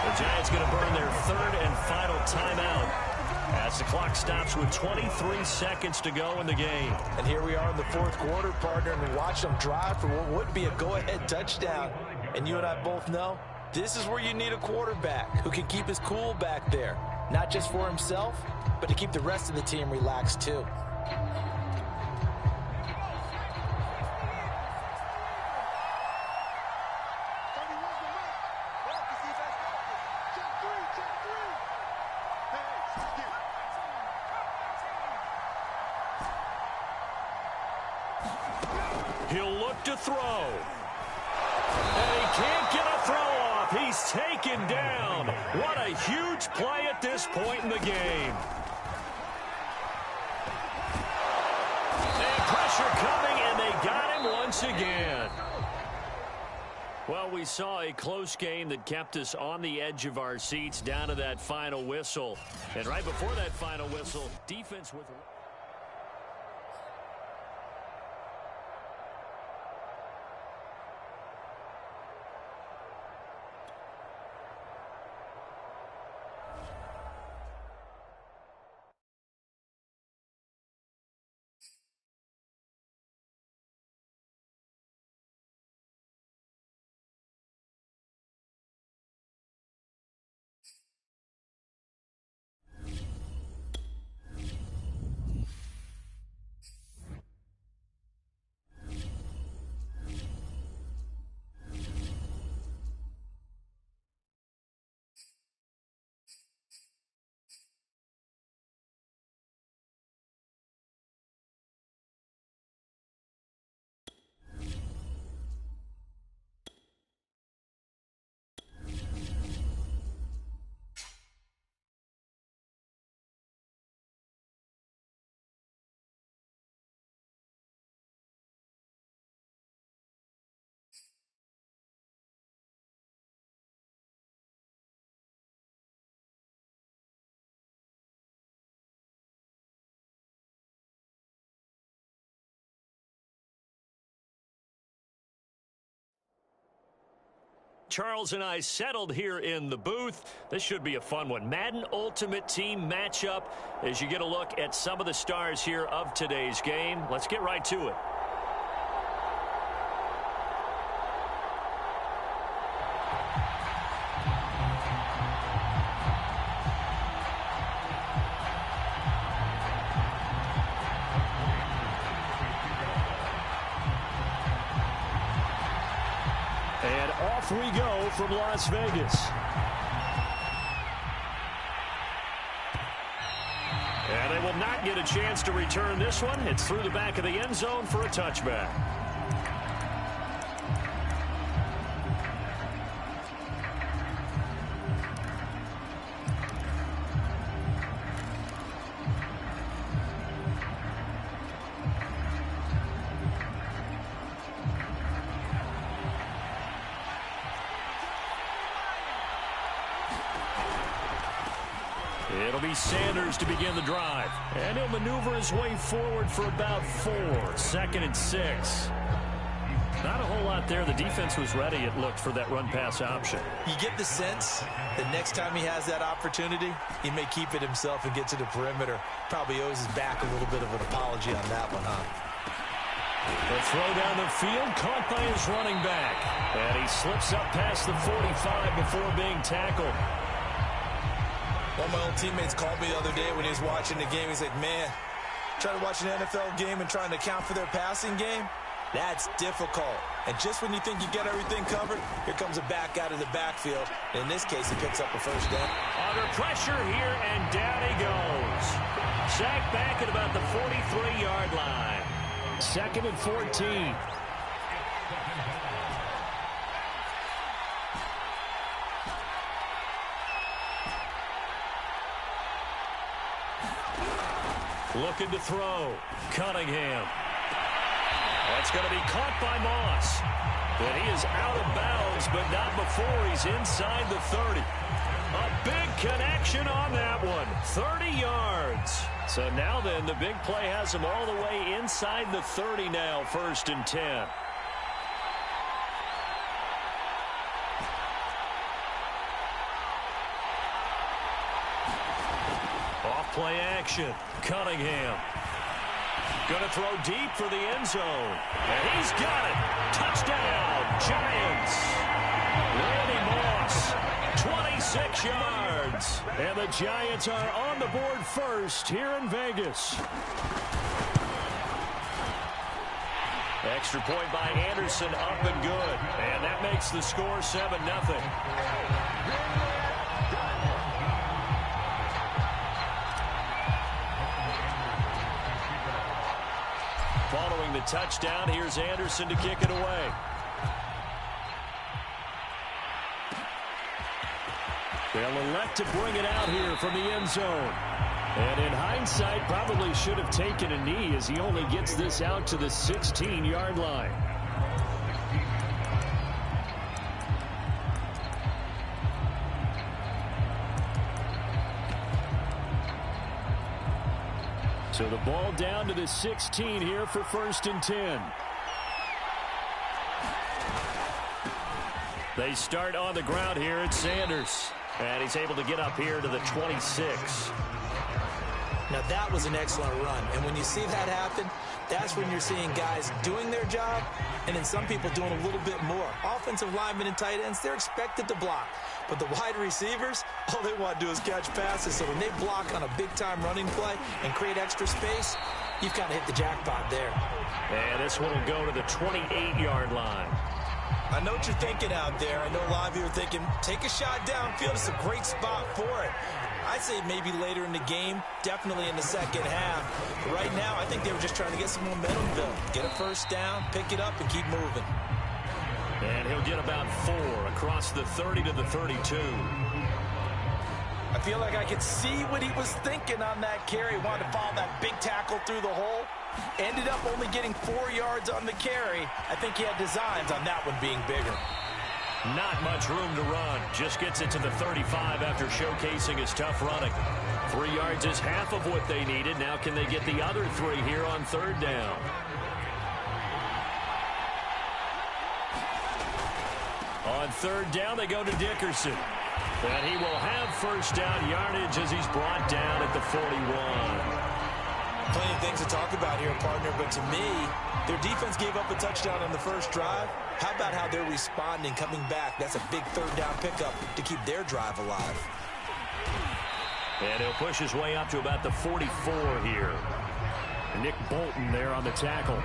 [SPEAKER 1] The Giants going to burn their 3rd and final timeout as the clock stops with 23 seconds to go in the game.
[SPEAKER 2] And here we are in the 4th quarter, partner, and we watch them drive for what would be a go-ahead touchdown. And you and I both know this is where you need a quarterback who can keep his cool back there, not just for himself, but to keep the rest of the team relaxed too.
[SPEAKER 1] He'll look to throw. And he can't get a throw off. He's taken down. What a huge play at this point in the game. And pressure coming, and they got him once again. Well, we saw a close game that kept us on the edge of our seats down to that final whistle. And right before that final whistle, defense with... Charles and I settled here in the booth. This should be a fun one. Madden Ultimate Team matchup as you get a look at some of the stars here of today's game. Let's get right to it. And off we go from Las Vegas. And they will not get a chance to return this one. It's through the back of the end zone for a touchback. It'll be Sanders to begin the drive. And he'll maneuver his way forward for about 4. 2nd and 6. Not a whole lot there. The defense was ready, it looked, for that run-pass option.
[SPEAKER 2] You get the sense that next time he has that opportunity, he may keep it himself and get to the perimeter. Probably owes his back a little bit of an apology on that one, huh?
[SPEAKER 1] The throw down the field, caught by his running back. And he slips up past the 45 before being tackled.
[SPEAKER 2] One of my old teammates called me the other day when he was watching the game. He's like, man, trying to watch an NFL game and trying to account for their passing game, that's difficult. And just when you think you get everything covered, here comes a back out of the backfield. In this case, he picks up a first down.
[SPEAKER 1] Under pressure here, and down he goes. Sacked back at about the 43-yard line. 2nd and 14. Looking to throw. Cunningham. That's going to be caught by Moss. But he is out of bounds, but not before he's inside the 30. A big connection on that one. 30 yards. So now then, the big play has him all the way inside the 30 now, 1st and 10. Off-play action. Cunningham. Going to throw deep for the end zone. And he's got it. Touchdown, Giants. Randy Moss Giants. 26 yards. And the Giants are on the board first here in Vegas. Extra point by Anderson, up and good. And that makes the score 7-0. Following the touchdown, here's Anderson to kick it away. They'll elect to bring it out here from the end zone. And in hindsight, probably should have taken a knee as he only gets this out to the 16-yard line. So the ball down to the 16 here for 1st and 10. They start on the ground here at Sanders. And he's able to get up here to the 26.
[SPEAKER 2] Now, that was an excellent run. And when you see that happen, that's when you're seeing guys doing their job and then some people doing a little bit more. Offensive linemen and tight ends, they're expected to block. But the wide receivers, all they want to do is catch passes. So when they block on a big-time running play and create extra space, you've kind of hit the jackpot there.
[SPEAKER 1] And this one will go to the 28-yard line.
[SPEAKER 2] I know what you're thinking out there. I know a lot of you are thinking, take a shot downfield. It's a great spot for it. I'd say maybe later in the game, definitely in the second half. But right now, I think they were just trying to get some momentum built. Get a first down, pick it up, and keep moving.
[SPEAKER 1] And he'll get about 4 across the 30 to the 32.
[SPEAKER 4] I feel like I could see what he was thinking on that carry. Wanted to follow that big tackle through the hole. Ended up only getting 4 yards on the carry. I think he had designs on that one being bigger.
[SPEAKER 1] Not much room to run. Just gets it to the 35 after showcasing his tough running. 3 yards is half of what they needed. Now can they get the other 3 here on 3rd down? On 3rd down, they go to Dickerson. And he will have first down yardage as he's brought down at the 41.
[SPEAKER 2] Plenty of things to talk about here, partner, but to me, their defense gave up a touchdown on the first drive. How about how they're responding, coming back? That's a big 3rd down pickup to keep their drive alive.
[SPEAKER 1] And he'll push his way up to about the 44 here. Nick Bolton there on the tackle.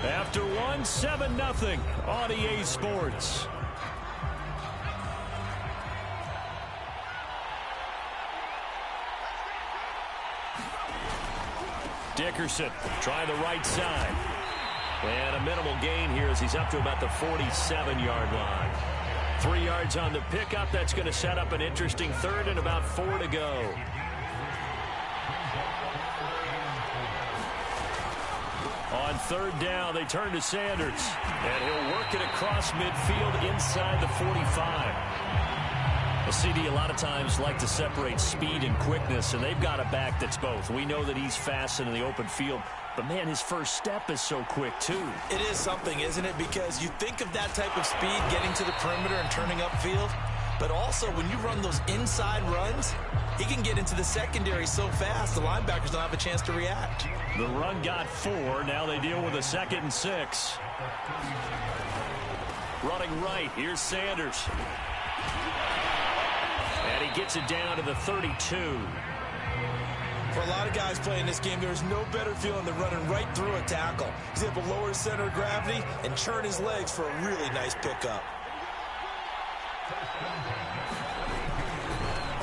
[SPEAKER 1] After one, 7-0 on EA Sports. Dickerson trying the right side. And a minimal gain here as he's up to about the 47-yard line. 3 yards on the pickup. That's going to set up an interesting 3rd and about 4 to go. On 3rd down, they turn to Sanders. And he'll work it across midfield inside the 45. Well, CD, a lot of times like to separate speed and quickness, and they've got a back that's both. We know that he's fast in the open field, but, man, his first step is so quick, too.
[SPEAKER 2] It is something, isn't it? Because you think of that type of speed, getting to the perimeter and turning upfield, but also when you run those inside runs, he can get into the secondary so fast, the linebackers don't have a chance to react.
[SPEAKER 1] The run got 4. Now they deal with a 2nd and 6. Running right, here's Sanders. And he gets it down to the 32.
[SPEAKER 2] For a lot of guys playing this game, there's no better feeling than running right through a tackle. He's able to lower his center of gravity and churn his legs for a really nice pickup.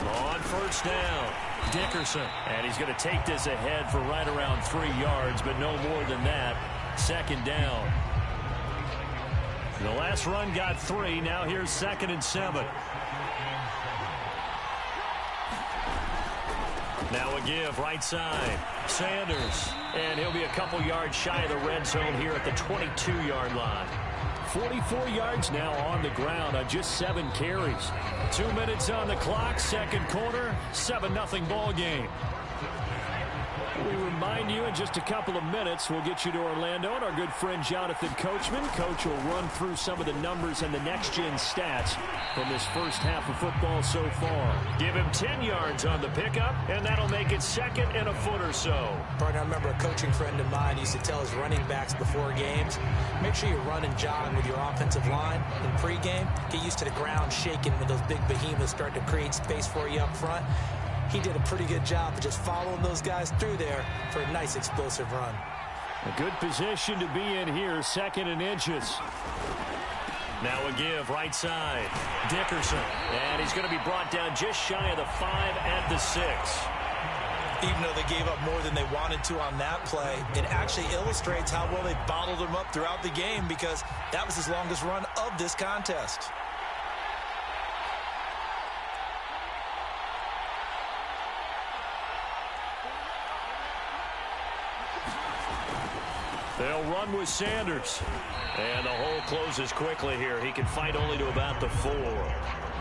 [SPEAKER 1] On 1st down, Dickerson. And he's going to take this ahead for right around 3 yards, but no more than that. 2nd down. The last run got 3. Now here's 2nd and 7. Now a give, right side. Sanders. And he'll be a couple yards shy of the red zone here at the 22-yard line. 44 yards now on the ground on just 7 carries. 2 minutes on the clock, 2nd quarter, 7-0 ball game.
[SPEAKER 3] We remind you in just a couple of minutes we'll get you to Orlando and our good friend Jonathan Coachman. Coach will run through some of the numbers and the next-gen stats from this first half of football so far. Give him 10 yards on the pickup, and that'll make it second and a foot or so.
[SPEAKER 2] Partner, I remember a coaching friend of mine used to tell his running backs before games, make sure you run and jog with your offensive line in pregame. Get used to the ground shaking when those big behemoths start to create space for you up front. He did a pretty good job of just following those guys through there for a nice explosive run.
[SPEAKER 3] A good position to be in here, second and inches. Now a give right side. Dickerson. And he's going to be brought down just shy of the 5 at the 6.
[SPEAKER 2] Even though they gave up more than they wanted to on that play, it actually illustrates how well they bottled him up throughout the game because that was his longest run of this contest.
[SPEAKER 3] They'll run with Sanders. And the hole closes quickly here. He can fight only to about the 4.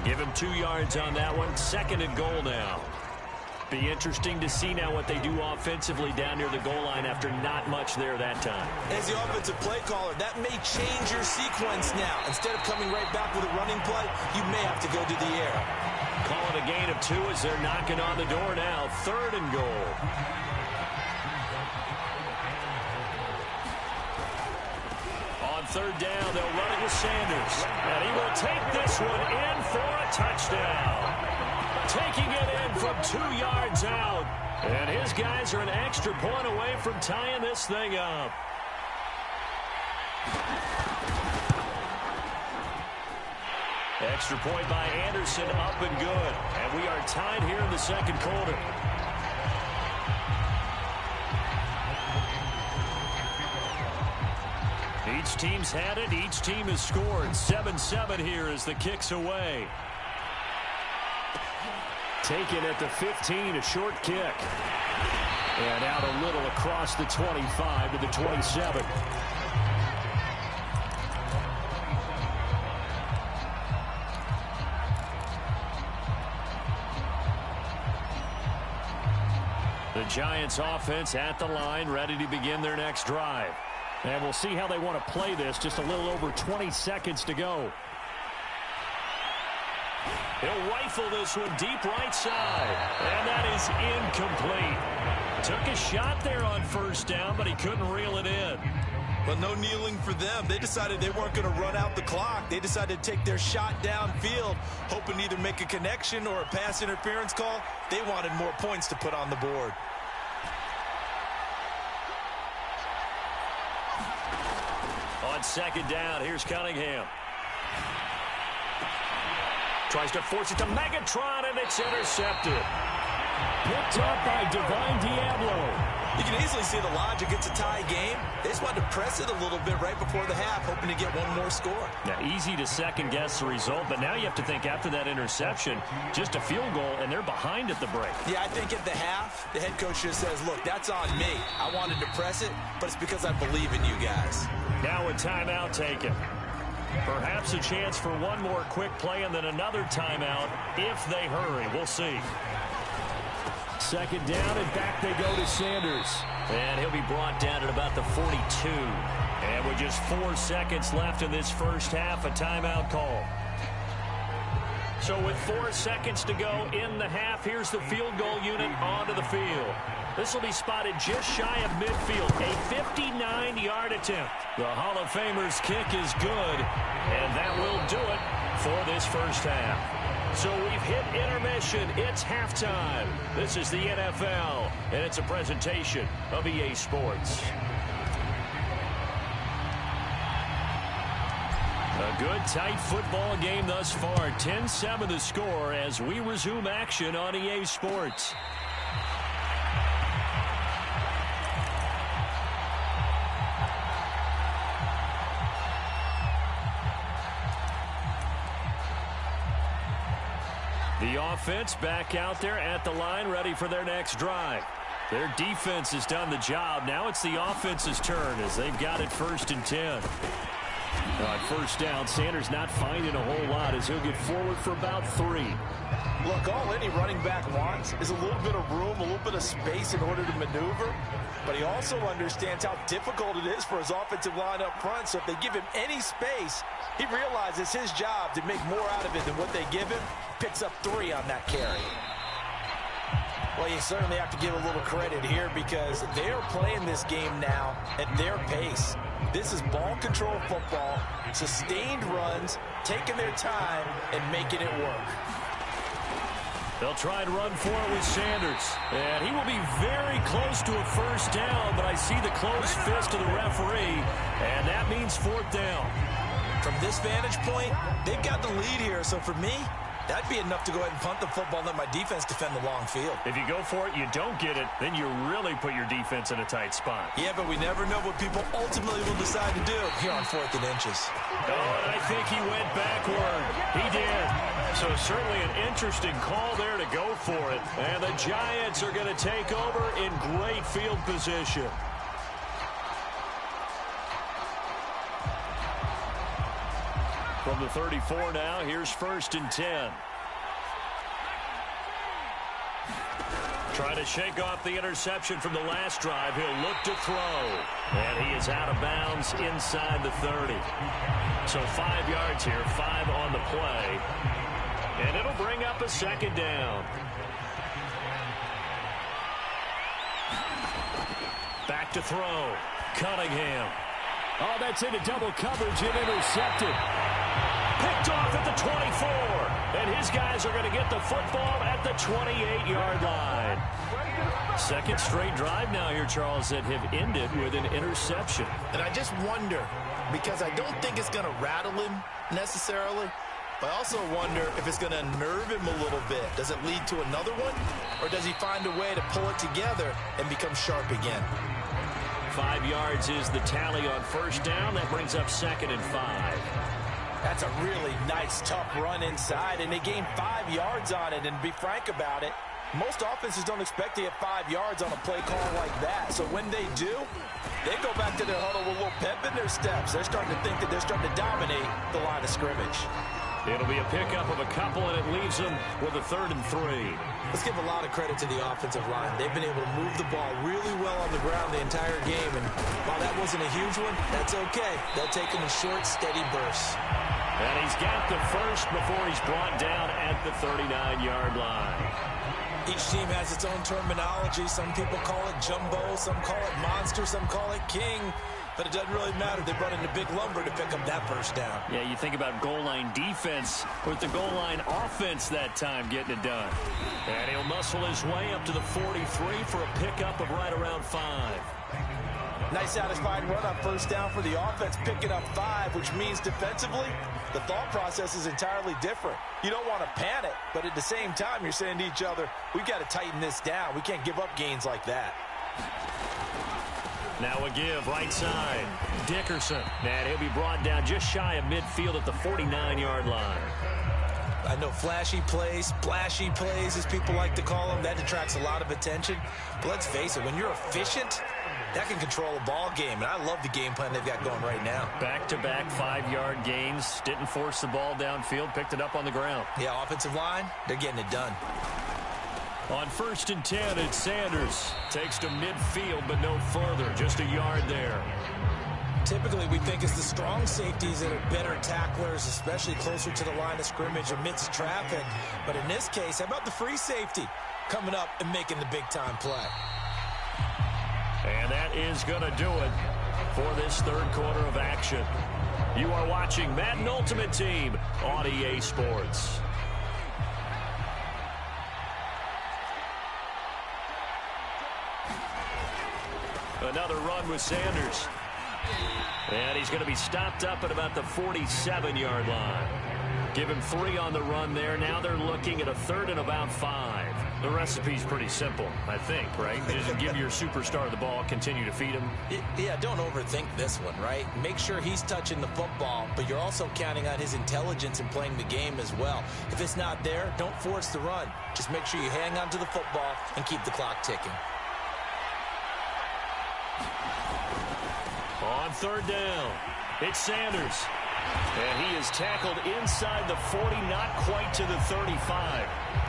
[SPEAKER 3] Give him 2 yards on that one. Second and goal now. Be interesting to see now what they do offensively down near the goal line after not much there that time.
[SPEAKER 2] As the offensive play caller, that may change your sequence now. Instead of coming right back with a running play, you may have to go to the air.
[SPEAKER 3] Call it a gain of 2 as they're knocking on the door now. Third and goal. On third down, they'll run it with Sanders. And he will take this one in for a touchdown. Taking it in from 2 yards out. And his guys are an extra point away from tying this thing up. Extra point by Anderson, up and good. And we are tied here in the second quarter. Each team's had it. Each team has scored. 7-7 here as the kick's away. Taken at the 15, a short kick. And out a little across the 25 to the 27. The Giants offense at the line, ready to begin their next drive. And we'll see how they want to play this. Just a little over 20 seconds to go. He'll rifle this one deep right side. And that is incomplete. Took a shot there on first down, but he couldn't reel it in.
[SPEAKER 2] Well, no kneeling for them. They decided they weren't going to run out the clock. They decided to take their shot downfield, hoping to either make a connection or a pass interference call. They wanted more points to put on the board.
[SPEAKER 3] On second down, here's Cunningham. Tries to force it to Megatron, and it's intercepted. Picked up by Divine Diablo.
[SPEAKER 2] You can easily see the logic. It's a tie game. They just wanted to press it a little bit right before the half, hoping to get one more score.
[SPEAKER 3] Now, easy to second-guess the result, but now you have to think after that interception, just a field goal, and they're behind at the break.
[SPEAKER 2] Yeah, I think at the half, the head coach just says, look, that's on me. I wanted to press it, but it's because I believe in you guys.
[SPEAKER 3] Now a timeout taken. Perhaps a chance for one more quick play and then another timeout if they hurry. We'll see. Second down, and back they go to Sanders. And he'll be brought down at about the 42. And with just 4 seconds left in this first half, a timeout call. So with 4 seconds to go in the half, here's the field goal unit onto the field. This will be spotted just shy of midfield. A 59-yard attempt. The Hall of Famer's kick is good, and that will do it for this first half. So we've hit intermission. It's halftime. This is the NFL, and it's a presentation of EA Sports. A good, tight football game thus far. 10-7 the score as we resume action on EA Sports. The offense back out there at the line, ready for their next drive. Their defense has done the job. Now it's the offense's turn as they've got it 1st and 10. On first down, Sanders not finding a whole lot as he'll get forward for about 3.
[SPEAKER 4] Look, all any running back wants is a little bit of room, a little bit of space in order to maneuver. But he also understands how difficult it is for his offensive line up front. So if they give him any space, he realizes his job to make more out of it than what they give him. Picks up 3 on that carry. Well, you certainly have to give a little credit here because they are playing this game now at their pace. This is ball control football, sustained runs, taking their time, and making it work.
[SPEAKER 3] They'll try and run for it with Sanders. And he will be very close to a first down, but I see the closed fist of the referee, and that means 4th down.
[SPEAKER 2] From this vantage point, they've got the lead here, so for me, that'd be enough to go ahead and punt the football and let my defense defend the long field.
[SPEAKER 3] If you go for it, you don't get it, then you really put your defense in a tight spot.
[SPEAKER 2] Yeah, but we never know what people ultimately will decide to do here on 4th and inches.
[SPEAKER 3] Oh, and I think he went backward. He did. So certainly an interesting call there to go for it. And the Giants are going to take over in great field position. From the 34 now, here's 1st and 10. Trying to shake off the interception from the last drive. He'll look to throw. And he is out of bounds inside the 30. So 5 yards here, 5 on the play. And it'll bring up a 2nd down. Back to throw. Cunningham. Oh, that's into double coverage and intercepted. Picked off at the 24. And his guys are going to get the football at the 28-yard line. 2nd straight drive now here, Charles, that have ended with an interception.
[SPEAKER 5] And I just wonder, because I don't think it's going to rattle him necessarily, but I also wonder if it's going to nerve him a little bit. Does it lead to another one? Or does he find a way to pull it together and become sharp again?
[SPEAKER 3] 5 yards is the tally on first down. That brings up 2nd and 5.
[SPEAKER 4] That's a really nice, tough run inside, and they gained 5 yards on it. And to be frank about it, most offenses don't expect to get 5 yards on a play call like that. So when they do, they go back to their huddle with a little pep in their steps. They're starting to think that they're starting to dominate the line of scrimmage.
[SPEAKER 3] It'll be a pickup of a couple, and it leaves them with a 3rd and 3.
[SPEAKER 2] Let's give a lot of credit to the offensive line. They've been able to move the ball really well on the ground the entire game. And while that wasn't a huge one, that's okay. They'll take them in short, steady bursts.
[SPEAKER 3] And he's got the first before he's brought down at the 39-yard line.
[SPEAKER 2] Each team has its own terminology. Some people call it jumbo, some call it monster, some call it king. But it doesn't really matter. They brought in a big lumber to pick up that first down.
[SPEAKER 3] Yeah, you think about goal line defense with the goal line offense that time getting it done. And he'll muscle his way up to the 43 for a pickup of right around 5.
[SPEAKER 4] Nice satisfying run on first down for the offense, picking up 5, which means defensively, the thought process is entirely different. You don't want to panic, but at the same time, you're saying to each other, we've got to tighten this down. We can't give up gains like that.
[SPEAKER 3] Now a give, right side. Dickerson. And he'll be brought down just shy of midfield at the 49-yard line.
[SPEAKER 2] I know flashy plays, splashy plays, as people like to call them, that attracts a lot of attention. But let's face it, when you're efficient, that can control a ball game. And I love the game plan they've got going right now.
[SPEAKER 3] Back-to-back 5-yard gains. Didn't force the ball downfield. Picked it up on the ground.
[SPEAKER 2] Yeah, offensive line, they're getting it done.
[SPEAKER 3] On 1st and 10, it's Sanders. Takes to midfield, but no further. Just a yard there.
[SPEAKER 2] Typically, we think it's the strong safeties that are better tacklers, especially closer to the line of scrimmage amidst traffic. But in this case, how about the free safety coming up and making the big-time play?
[SPEAKER 3] And that is going to do it for this third quarter of action. You are watching Madden Ultimate Team on EA Sports. Another run with Sanders. And he's going to be stopped up at about the 47-yard line. Give him 3 on the run there. Now they're looking at a 3rd and about 5. The recipe's pretty simple, I think, right? Just give your superstar the ball, continue to feed him.
[SPEAKER 2] Yeah, don't overthink this one, right? Make sure he's touching the football, but you're also counting on his intelligence in playing the game as well. If it's not there, don't force the run. Just make sure you hang on to the football and keep the clock ticking.
[SPEAKER 1] On third down, it's Sanders. And he is tackled inside the 40, not quite to the 35.